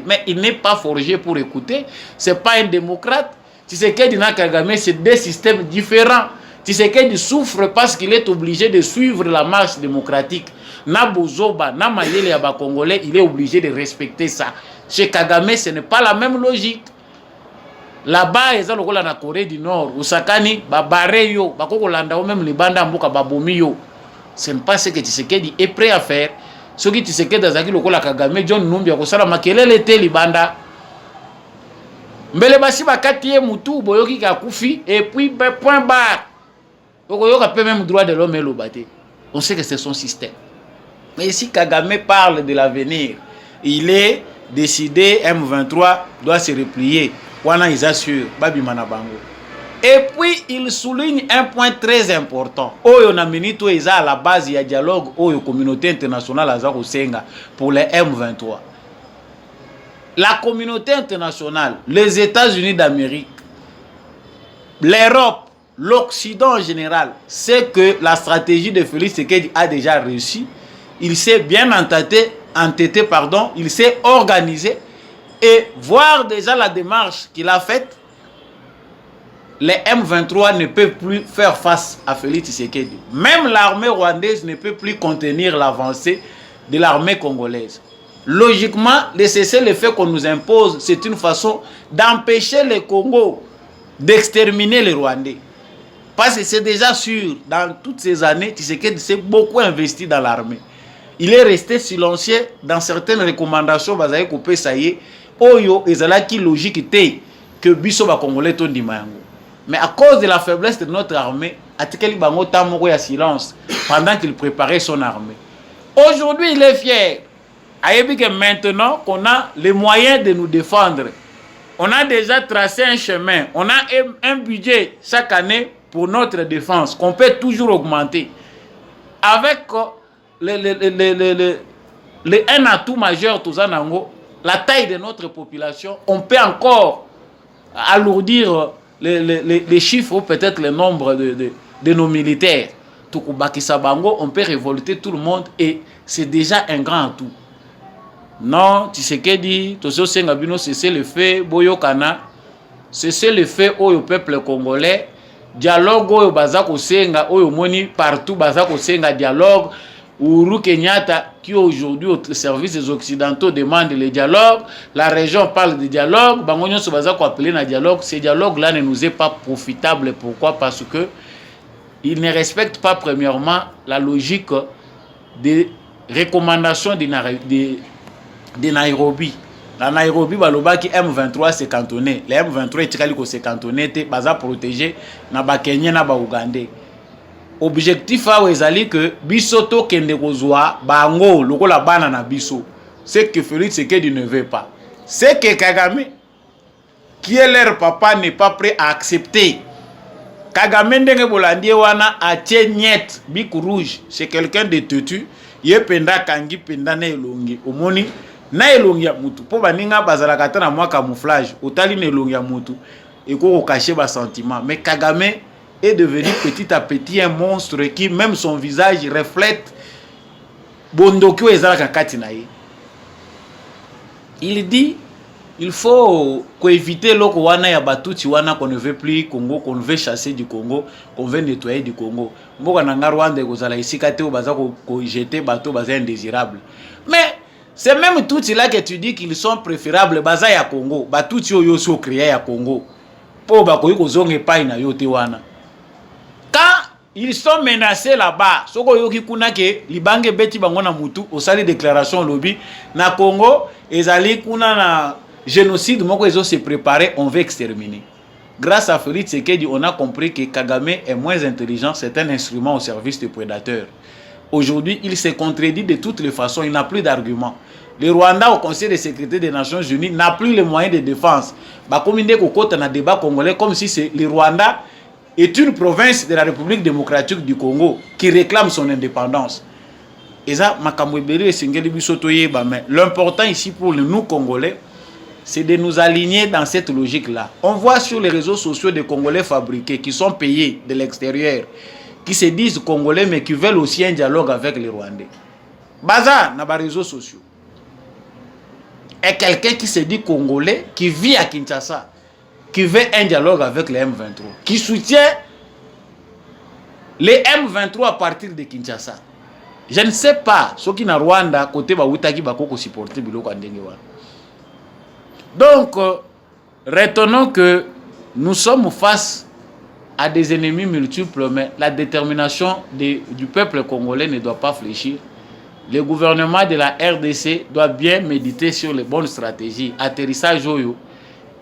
mais il n'est pas forgé pour écouter. C'est pas un démocrate. Tshisekedi na Kagame, c'est deux systèmes différents. Tshisekedi souffre parce qu'il est obligé de suivre la marche démocratique. Na Bozoba, na Mayele Yaba Congolais, il est obligé de respecter ça. Chez Kagame, ce n'est pas la même logique. Là-bas, ils ont la Corée du Nord, Usakani, Babareyo, Bakokolanda, ou même les Banda Mboka Babomiyo. Ce n'est pas ce que Tshisekedi est prêt à faire. Ce qui Tshisekedi Azaki lokola Kagame, John Numbi, Akosala Makelele était Libanda. Mbele basi bakati mutu boyoki kakufi et puis point barre. Okoyoka peut même droit de l'homme et le bâté. On sait que c'est son système. Mais ici Kagame parle de l'avenir. Il est décidé, M23 doit se replier. Wana ils assurent Babi Manabango. Et puis il souligne un point très important. Oyo na minito eza à la base il y a dialogue oyo communauté internationale azako senga pour les M23. La communauté internationale, les États-Unis d'Amérique, l'Europe, l'Occident en général, sait que la stratégie de Félix Tshisekedi a déjà réussi. Il s'est bien entêté, il s'est organisé et voir déjà la démarche qu'il a faite. Les M23 ne peuvent plus faire face à Félix Tshisekedi. Même l'armée rwandaise ne peut plus contenir l'avancée de l'armée congolaise. Logiquement, le cessez-le-feu qu'on nous impose, c'est une façon d'empêcher le Congo d'exterminer les Rwandais. Parce que c'est déjà sûr, dans toutes ces années, Tshisekedi s'est beaucoup investi dans l'armée. Il est resté silencieux dans certaines recommandations. Oyo ezalaki logique était que biso ba Congolais tondi mango. Mais à cause de la faiblesse de notre armée, atikeli bango tamoko ya silence pendant qu'il préparait son armée. Aujourd'hui, il est fier. Ayebi que maintenant qu'on a les moyens de nous défendre, on a déjà tracé un chemin, on a un budget chaque année pour notre défense qu'on peut toujours augmenter. Avec un atout majeur, la taille de notre population, on peut encore alourdir les chiffres ou peut-être le nombre de nos militaires. On peut révolter tout le monde et c'est déjà un grand atout. Non, Tshisekedi, cessez le feu, Boyokana, cessez le feu au peuple congolais, dialogue au Bazako Senga, au Moni, partout Bazako Senga, dialogue, Uhuru Kenyatta, qui aujourd'hui au service des Occidentaux demande le dialogue, la région parle de dialogue, Bangonyo Bazako appelé un dialogue, ce dialogue-là ne nous est pas profitable. Pourquoi? Parce que il ne respecte pas premièrement la logique des recommandations de Nairobi. La Nairobi, balobaki M23 s'est cantonné. Les M23 etikali ko s'est cantonné te baza protégé na ba Kenya na ba Ougandais. Objectif a ezali que biso to kende kozwa bango lokola bana na biso. C'est que Félix Tshisekedi ne veut pas. C'est que Kagame, qui est leur papa, n'est pas prêt à accepter. Kagame ndenge bolandi wana atie niet bic rouge, c'est quelqu'un de têtu. Ye penda kangi penda na elongi omoni na elongi ya mutu po baninga bazala kata na mwa camouflage otali na elongi ya mutu eko cacher ba sentiment. Mais Kagame est devenu petit à petit un monstre qui même son visage reflète bondokyo ezala kati na ye. Il dit il faut éviter loko wana ya batuti wana qu'on ne veut plus Congo, qu'on veut chasser du Congo, qu'on veut nettoyer du Congo. Mboka na Rwanda kozala isika te baza ko jeter bateau baza indésirable. Mais C'est même tout cela que tu dis qu'ils sont préférables baza ya Congo. Ba tout yo so créé ya Congo. Po ba koyi ko zonge pa na yo te wana. Quand ils sont menacés là-bas, soko yoki kuna ke libange beti bango na mutu osali déclaration lobby na Congo ezali kuna na génocide moko ezo se préparer, on veut exterminer. Grâce à Félix Tshisekedi, on a compris que Kagame est moins intelligent, c'est un instrument au service des prédateurs. Aujourd'hui, il se contredit de toutes les façons, il n'a plus d'arguments. Le Rwanda au Conseil de sécurité des Nations Unies n'a plus les moyens de défense. Comme un débat congolais, comme si le Rwanda est une province de la République démocratique du Congo qui réclame son indépendance. Et ça, l'important ici pour nous Congolais, c'est de nous aligner dans cette logique-là. On voit sur les réseaux sociaux des Congolais fabriqués qui sont payés de l'extérieur, qui se disent Congolais mais qui veulent aussi un dialogue avec les Rwandais. Baza n'a pas de réseaux sociaux. Et quelqu'un qui se dit Congolais, qui vit à Kinshasa, qui veut un dialogue avec les M23, qui soutient les M23 à partir de Kinshasa. Je ne sais pas, ceux qui na Rwanda, côté Baoutaki, Bakoko supporter Biloko Andengewa. Donc, retenons que nous sommes face à des ennemis multiples, mais la détermination du peuple congolais ne doit pas fléchir. Le gouvernement de la RDC doit bien méditer sur les bonnes stratégies. Atterrissage Oyo,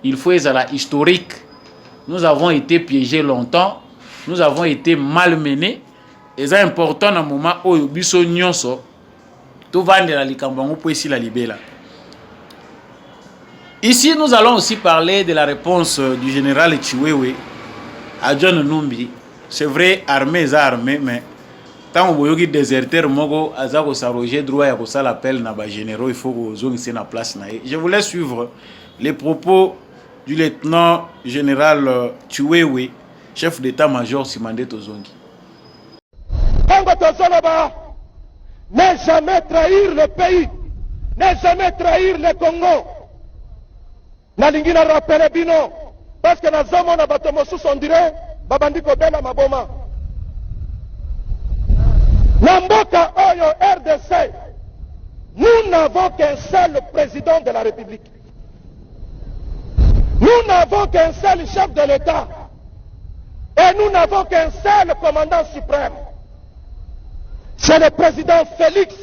il faut être à la historique. Nous avons été piégés longtemps, nous avons été malmenés. Et c'est important dans le moment où Biso Nyonso, tout va de la Likambango pour ici la libérer. Ici, nous allons aussi parler de la réponse du général Chiwewe à John Numbi. C'est vrai, armée est armée, mais tant que vous déserteur, mogo azako s'arroger droit à ça l'appel na ba généraux, il faut que vous ici na place na. Je voulais suivre les propos du lieutenant général Chiwewe, chef d'état-major Simandé Tozongi. Ne jamais trahir le pays, ne jamais trahir le Congo. Nalingi na rappele bino parce que na zomo na bato mosusu on dirait babandi ko bela maboma na mboka oyo RDC. Nous n'avons qu'un seul président de la République, nous n'avons qu'un seul chef de l'État et nous n'avons qu'un seul commandant suprême, c'est le président Félix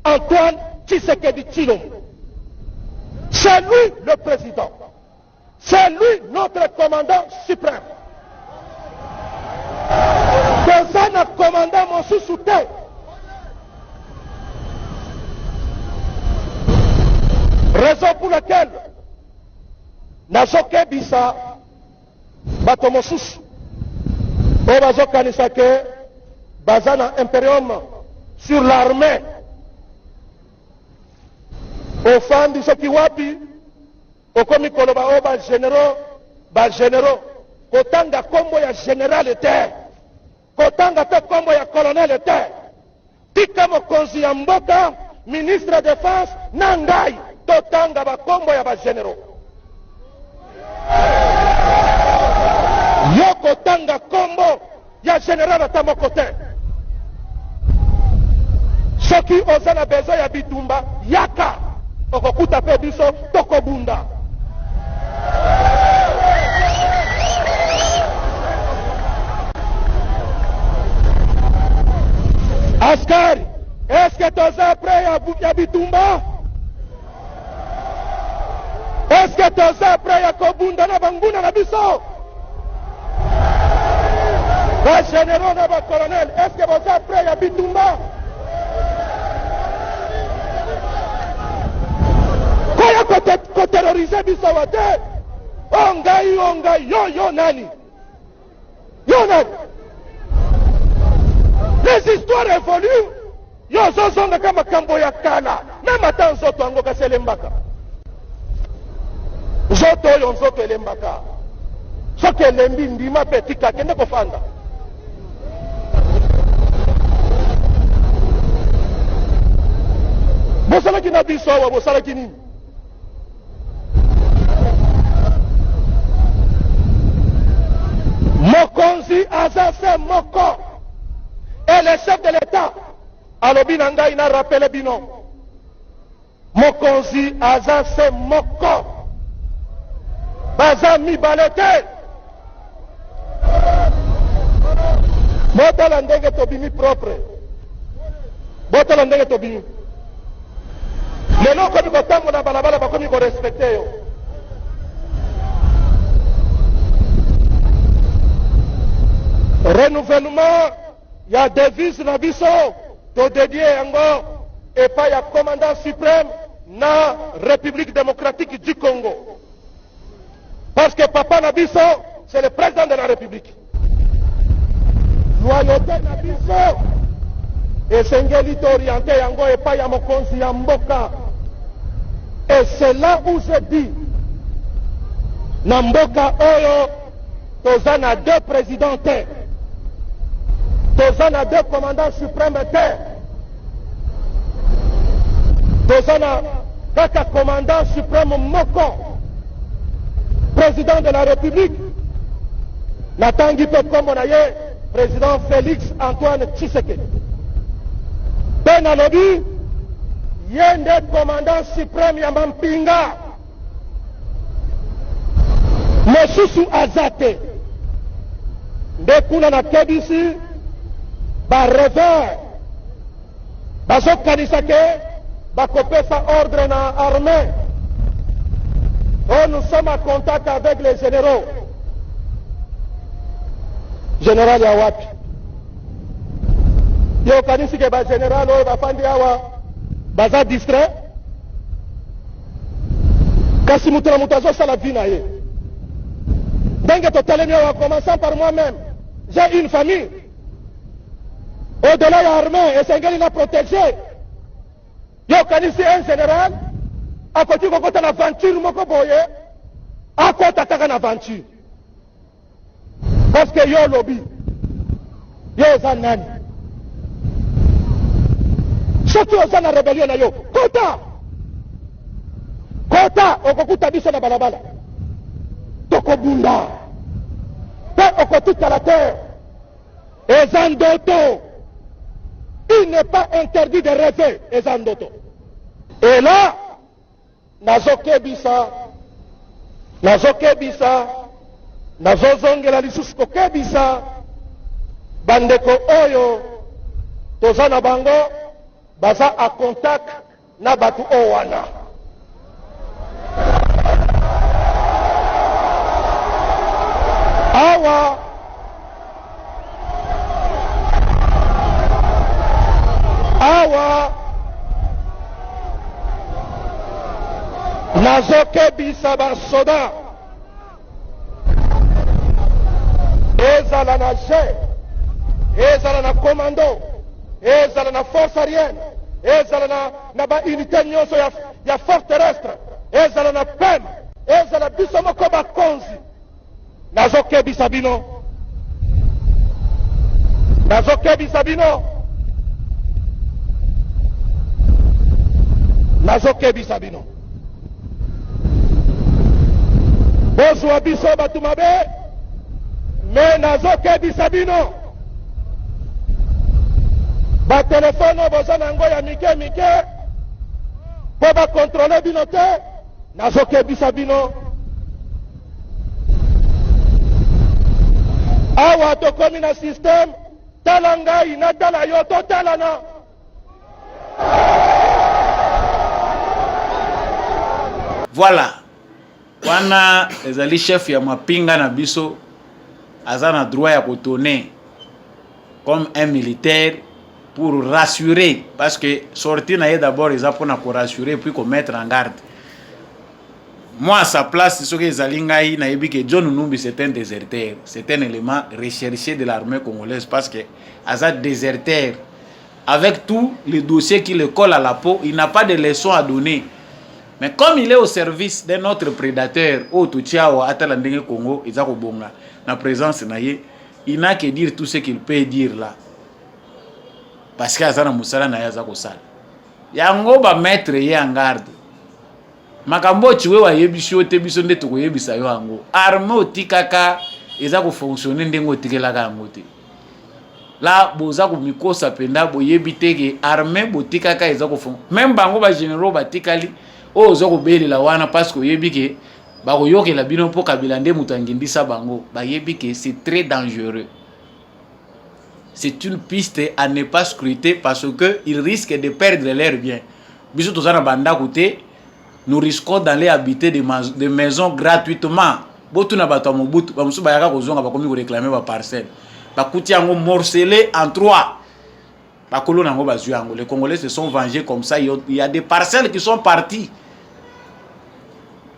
Antoine Tshisekedi Tshilombo. C'est lui le président. C'est lui notre commandant suprême. C'est ça notre commandant mon sous-souté. Raison pour laquelle Nazoke Bisa Batomo Sous Obazo Kanisake Bazana Imperium sur l'armée. Ofandi soki wapi okomi koloba o ba généraux kotanga kombo ya général te kotanga te kombo ya colonel te tika mokonzi ya mboka ministre de défense na ngai totanga ba kombo ya ba généraux yo kotanga kombo ya général ata moko te soki oza na besoin ya bitumba yaka okokuta pe biso tokobunda. Askari, est-ce que toza prêt ya bitumba? Est-ce que toza prêt ya kobunda na banguna na biso? Ba généraux na ba colonel, est-ce que toza prêt ya bitumba? Koya ko terroriser biso wate ongai yo nani les histoires évoluent yo zozonga kama kambo ya kala même ata nzoto yango kasi elembaka nzoto oyo nzoto elembaka soki elembi ndima mpe tika kende kofanda bosalaki na biso awa bosalaki nini? Mokonzi Azase Moko et le chef de l'État alobi na ngai na rappele bino mokonzi aza se moko baza mibale te. Botala ndenge tobimi propre, botala ndenge tobimi. Lelo komi kotambola balabala bakomi korespecte yo. Renouvellement ya devise na biso to dédié yango epai ya commandant suprême na République démocratique du Congo. Parce que papa na biso c'est le président de la République. Loyauté na biso esengeli to orienté yango epai ya mokonzi ya mboka. Et c'est là où je dis na mboka oyo toza na deux présidents te, toza na deux commandants suprêmes te, toza na kaka commandant suprême moko, président de la République. Natangi pe kombo na ye président Félix Antoine Tshisekedi. Pe nalobi ye nde commandant suprême ya mampinga. Mosusu azate nde kuna na kebisi barevers bazokanisa ke bakopesa ordre na armée. Oh, nous sommes en contact avec les généraux. Général ya wapi? Yo kanisi ke ba général oyo bafandi awa baza distrait. Kasi mutu na mutu azosala vi na ye. Ndenge totalemi awa, en commençant par moi-même, j'ai une famille. Au-delà de l'armée, esengeli na protéger. Yo kanisi un général akoti kokota na aventure moko boye, akota kaka na aventure. Parce que yo lobby, yo oza nani? Soki oza na rébellion na yo, kota okokuta biso na balabala, tokobunda pe okotuta la terre. Eza ndoto. Il n'est pas interdit de rêver, eza ndoto. Et là, nazokebisa, nazozongela lisusu kokebisa bandeko oyo toza na bango baza a contact na batu oyo wana. Awa nazokebisa basoda ezala na G, ezala na commando, ezala na force aérienne, ezala na ba unité nyonso ya force terrestre, ezala na PEM, ezala biso moko bakonzi. Nazokebisa bino, nazokebisa bino, nazokebisa bino. Bozwa biso batu mabe, me nazokebisa bino. Ba telefono boza nango ya mike mike po ba kontrole bino te, nazokebisa bino. Awa tokomi na système tala ngai na tala yo totalana. Voilà. Wana ezali chef ya mapinga na biso aza na droit ya kotourner comme un militaire pour rassurer, parce que sortir na ye d'abord eza pour na ko rassurer puis ko mettre en garde. Moi à sa place ce que ezali ngai na yebi que John Numbi c'est un déserteur, c'est un élément recherché de l'armée congolaise parce que aza déserteur avec tous les dossiers qui le collent à la peau, il n'a pas de leçons à donner. Mais comme il est au service d'un autre prédateur, au Tuchiawa, Atalandenge Congo, Izako Bonga, na présence naye, il n'a que dire tout ce qu'il peut dire là. Parce qu'il y a un moussala na yazako sal. Yango ba mettre ye en garde. Makambo chiwe wa yebisho te biso nde toko yebisa yo ango. Arme otikaka ezako fonctionner ndengo tikelaka ango te. là boza ko mikosa penda boyebi teke armée botika ka eza ko fon même bango ba généraux batikali o zo ko belela wana parce que yebi ke ba ko yokela bino po Kabila nde mutangindisa bango ba yebi ke c'est très dangereux. C'est une piste à ne pas scruter parce que ils risquent de perdre leurs biens. Biso tozana banda côté, nous risquons d'aller habiter des maisons gratuitement. Botuna bato mobutu ba musu bayaka kozonga ba komi ko réclamer ba parcelle. Ba kuti yango morcelé en 3. Ba kolo nango bazu yango. Les Congolais se sont vengés comme ça, il y a des parcelles qui sont parties.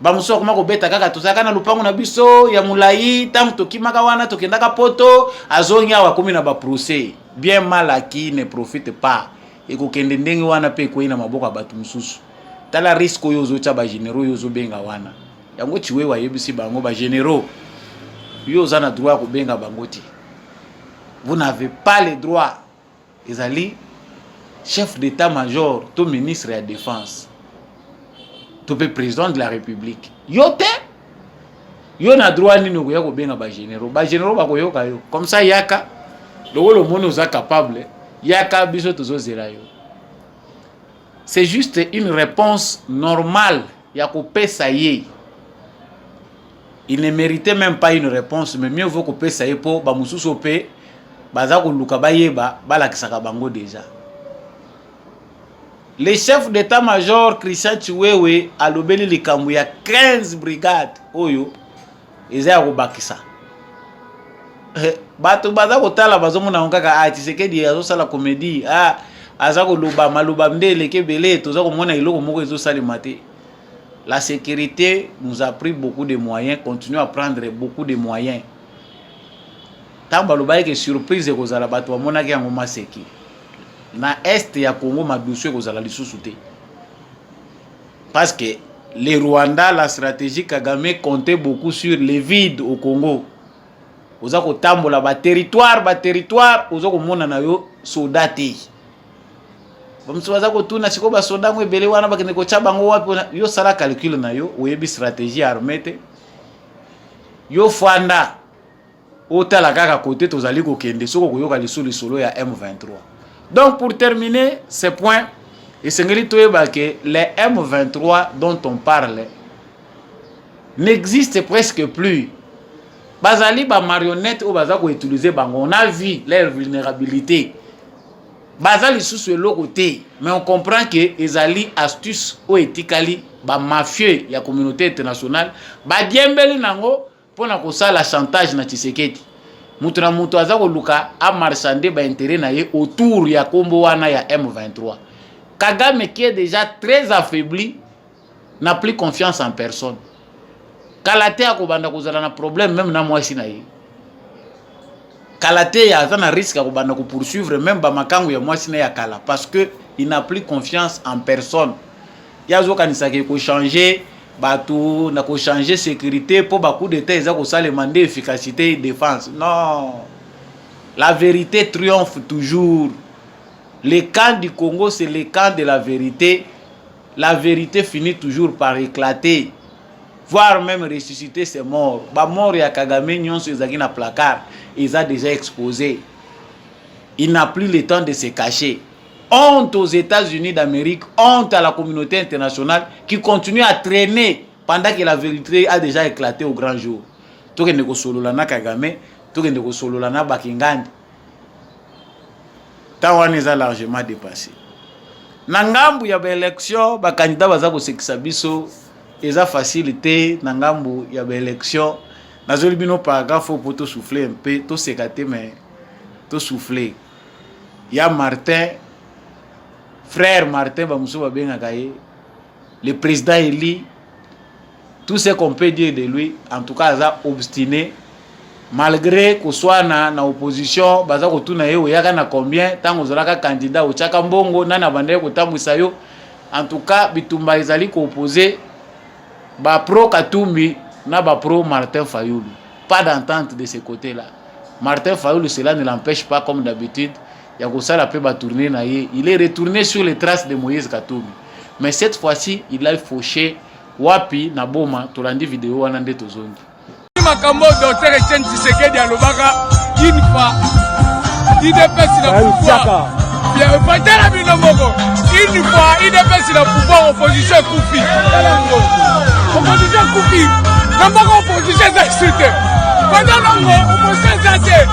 Ba musu koma ko beta kaka tozaka na lupango na biso ya mulai tam tokimaka wana tokendaka poto azonya wa komi na ba procès. Bien mal acquis ne profite pas. Et ko kende ndenge wana pe ko ina maboko batu mususu. Tala risque yo zo cha ba généraux yo zo benga wana. Yango chiwe wa yebisi bango ba généraux. Yo zana droit ko benga bangoti. Vous n'avez pas le droit. Ezali chef d'état-major, tout ministre de la défense. Tout président de la République. Yo te yo na droit ni no ko benga ba généraux. Ba généraux ba ko yoka yo. Comme ça yaka le monde nous a capable. Yaka biso tozo zera yo. C'est juste une réponse normale. Yako pesa ye. Il ne méritait même pas une réponse, mais mieux vaut qu'on paye ça pour ba mususu pe baza ko luka ba yeba bala kisaka bango déjà. Le chef d'état-major Christian Chiwewe alobeli likambu ya 15 brigades oyo eza ko bakisa. Bato baza ko tala bazomona ngaka Tshisekedi azo sala comédie aza ko loba maloba ndele kebele toza ko mona iloko moko ezo salima te. La sécurité nous a pris beaucoup de moyens, continue à prendre beaucoup de moyens. Tant que que surprise que vous allez battre, mon agent ngoma seki. Na est ya Congo madusu que vous allez sous-souter. Parce que les Rwanda, la stratégie Kagame comptait beaucoup sur les vides au Congo. Vous avez tambola ba territoire, vous avez mona na yo soldati. Bamsuwaza ko tuna siko ba soda ngwe bele wana bakene ko chaba ngo wapi yo sala calcul na yo oyebi stratégie armée yo fanda otala kaka côté tozali ko kende soko ko yoka lisolo ya M23. Donc pour terminer ce point et sengeli toyeba que les M23 dont on parle n'existent presque plus. Bazali ba marionnette ou baza ko utiliser bango, on a vu leur vulnérabilité. Bazali sous le côté, mais on comprend que ezali astuce ou etikali ba mafieux ya communauté internationale ba diembeli nango pona ko sala chantage na Tshisekedi. Mutu na mutu aza ko luka a marchander ba intérêt na ye autour ya kombo wana ya M23. Kagame qui est déjà très affaibli n'a plus confiance en personne. Kalate ko banda ko zala na problème même na mwasi na ye. Kalate ya zana risque ko banda ko poursuivre même ba makangu ya mwasi na ya kala parce que il n'a plus confiance en personne. Ya zo kanisa ke ko changer batu na ko changer sécurité pour ba coup d'état eza ko sale mandé efficacité et défense. Non. La vérité triomphe toujours. Le camp du Congo c'est le camp de la vérité. La vérité finit toujours par éclater. Voire même ressusciter ses morts. Ba mort ya Kagame nyonso ezaki na placard, ils a déjà exposé. Il n'a plus le temps de se cacher. Honte aux États-Unis d'Amérique, honte à la communauté internationale qui continue à traîner pendant que la vérité a déjà éclaté au grand jour. Tout que ne solo na Kagame, tout que ne solo na Bakingandi. Tawana est largement dépassé. Nangambu ya ba élection, ba candidat baza ko sekisa biso. Eza facilité nangambu ya ba élection nazoli bino paragraphe pour to souffler un peu to sekate mais to souffler ya Martin frère Martin ba muso ba benga kaye le président élu tout ce qu'on peut dire de lui en tout cas aza obstiné malgré ko soit na opposition baza ko tuna ye oyaka na combien tango zolaka candidat o chaka mbongo nana bandé ko tambwisa yo en tout cas bitumba ezali ko opposer ba pro Katumbi na ba pro Martin Fayulu. Pas d'entente de ce côté-là. Martin Fayulu, cela ne l'empêche pas comme d'habitude. Il a tourner na ye. Il est retourné sur les traces de Moïse Katumbi. Mais cette fois-ci, il a fauché wapi na boma tolandi vidéo wana nde tozongi. Makambo docteur Etienne Tshisekedi alobaka une fois IDPS na pouvoir. Bien, patala bino moko. Une fois IDPS na pouvoir, opposition Koufi. Opposition Koufi. N'importe opposition est insultée. Pendant l'opposition est insultée.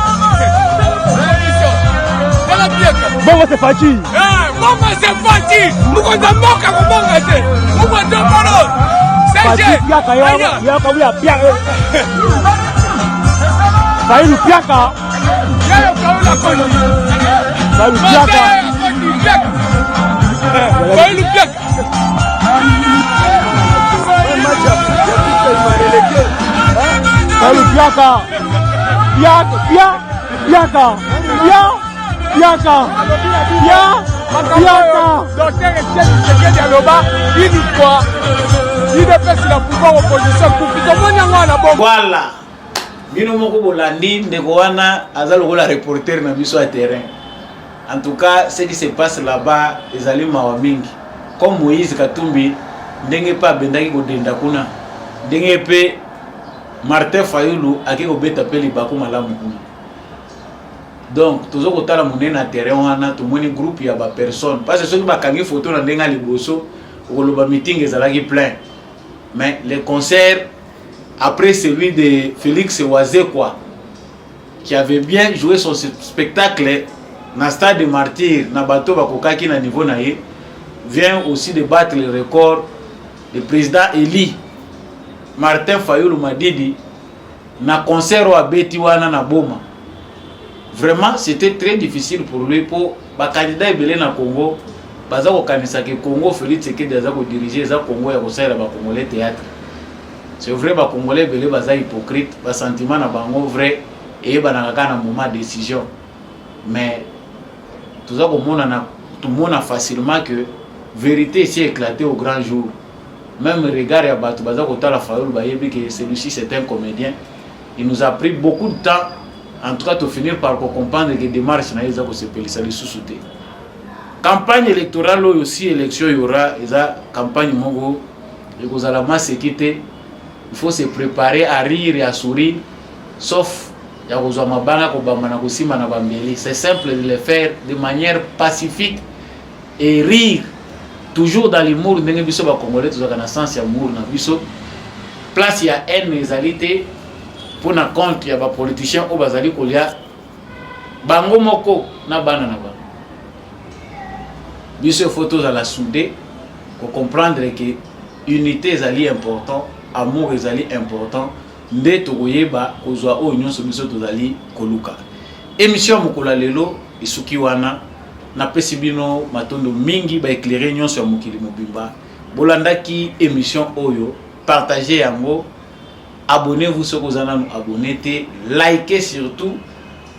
Bon, c'est parti. Bon, c'est parti. Nous sommes morts quand on va rester. Nous sommes deux paroles. C'est ça. Il y a comme il y a bien. Ça y est, le piaka. Il y a la colle. Ça y est, le piaka. Ça y est, le piaka. Ça y est, le piaka. Piaka. Piaka. Docteur Etienne Dialoba, une fois, il dépêche la pouvoir opposition pour que voilà. Bino moko bolandi ndeko wana azalo kola reporter na biso à terrain. En tout cas, ce qui se passe là-bas, les aliments mawa mingi. Comme Moïse Katumbi, ndenge pa bendaki ko denda kuna. Ndenge pe Martin Fayulu akiko beta pe libako malamu kuna. Donc, toujours quand on est na terrain, on a tout le groupe, il y a des personnes. Parce que ceux qui ont des photos dans les bosso, le meeting est plein. Mais le concert, après celui de Félix Wazekwa, qui avait bien joué son spectacle dans le stade de Martyr, dans le bateau Bakokaki na niveau naïe, vient aussi de battre le record du président Eli Martin Fayulu Madidi, na concert à Betiwana na Boma. Vraiment, c'était très difficile pour lui, pour les candidats belé na Congo, baza ko kanisa ke Congo Félix Tshisekedi aza ko diriger za Congo ya ko saira ba Congolais théâtre. C'est vrai ba Congolais belé baza hypocrite, ba sentiment na bango vrai et ba na kaka na moment de décision. Mais tout ça comme tout le monde a facilement que vérité s'est éclatée au grand jour. Même regard ya batu baza ko tala Fayulu ba yebi que celui-ci c'est un comédien. Il nous a pris beaucoup de temps. En tout cas, tu finir par comprendre que les démarches na yeza ko sepelisa les sous-souté. Campagne électorale aussi, élection il y aura, eza campagne mongo, et vous allez masse quitter. Il faut se préparer à rire et à sourire, sauf ya kozwa mabanga ko bamana ko sima na bambeli. C'est simple de le faire de manière pacifique et rire toujours dans l'humour. Ndenge biso ba Congolais tous na sens ya humour na biso. Place ya haine exalité. Pour na compte ya ba politiciens au bazali kolia bango moko na bana na ba biso photos à la soudé pour comprendre que unité ezali important, amour ezali important, nde to koyeba kozwa o nyonso biso tozali koluka. Émission mokola lelo isuki wana na pesi bino matondo mingi ba éclairer nyonso ya mokili mobimba. Bolandaki émission oyo, partagez yango. Abonnez-vous si vous avez abonné, likez surtout,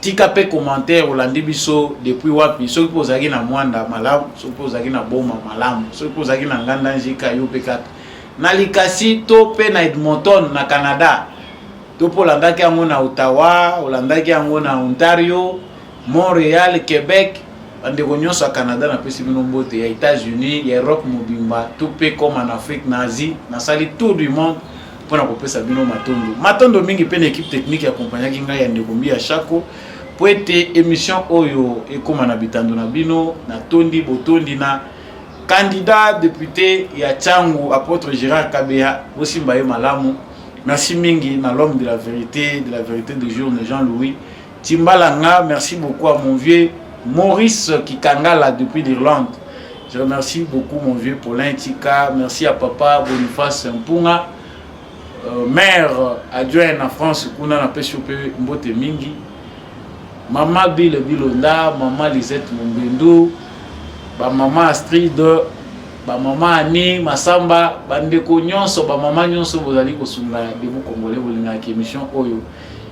tikapé commentaire au landibiso depuis wapi, ceux qui posent na mwanda malam, ceux qui posent na boma malam, ceux qui posent na nganda njika yopekat. Na likasi to pe na Edmonton na Canada. To polandaki yango na Ottawa, olandaki yango na Ontario, Montréal, Québec, ande nyonso à Canada na pesi bino mbote ya États-Unis, ya Europe mobimba, tout pe comme en Afrique, na Asie, na sali tout du monde. Pour na kopesa bino matondo mingi pe na équipe technique accompagnaki ngai ya ndekombi ya Shako pour ete émission oyo ekoma na bitando na bino na tondi botondi na candidat député ya Tchangu apôtre Gérard Kabeya bosimba ye malamu. Merci mingi na l'homme de la vérité de jour de Jean-Louis Timbalanga. Merci beaucoup à mon vieux Maurice Kikangala depuis l'Irlande. Je remercie beaucoup mon vieux Paulin Tika. Merci à papa Boniface Mpunga. Maire adjoint en France, kuna na pêche mbote mingi. Maman Bill Bilonda, maman Lisette Mumbendo, ba maman Astrid, ba maman Annie Masamba, bandeko nyonso, ba maman nyonso bozali kosunga de mo Congolais bolinga ki émission oyo.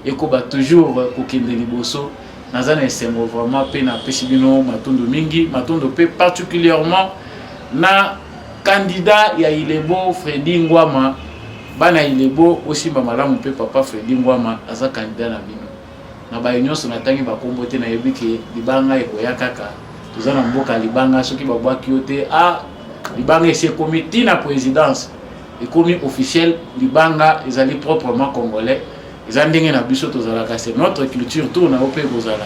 Eko ba toujours kokende liboso. Nazana esengo vraiment pe na pêche bino matondo mingi, matondo pe particulièrement na candidat ya Ilebo Fredy Ngwama. Bana Ilebo aussi ba malamu pe papa Fredy Ngwama aza candidat na bino. Na ba nyonso na tangi ba kombote na yebiki libanga ekoya kaka. Tozana mboka libanga soki ba bwaki yote libanga ese comité na présidence ekomi officiel libanga ezali proprement congolais. Ezandenge na biso tozala ka c'est notre culture tourna ope bozala.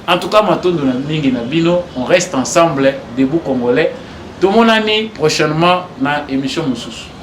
En tout cas, matondo na mingi na bino, on reste ensemble, debout congolais. Tout mon année prochainement na émission Moussous.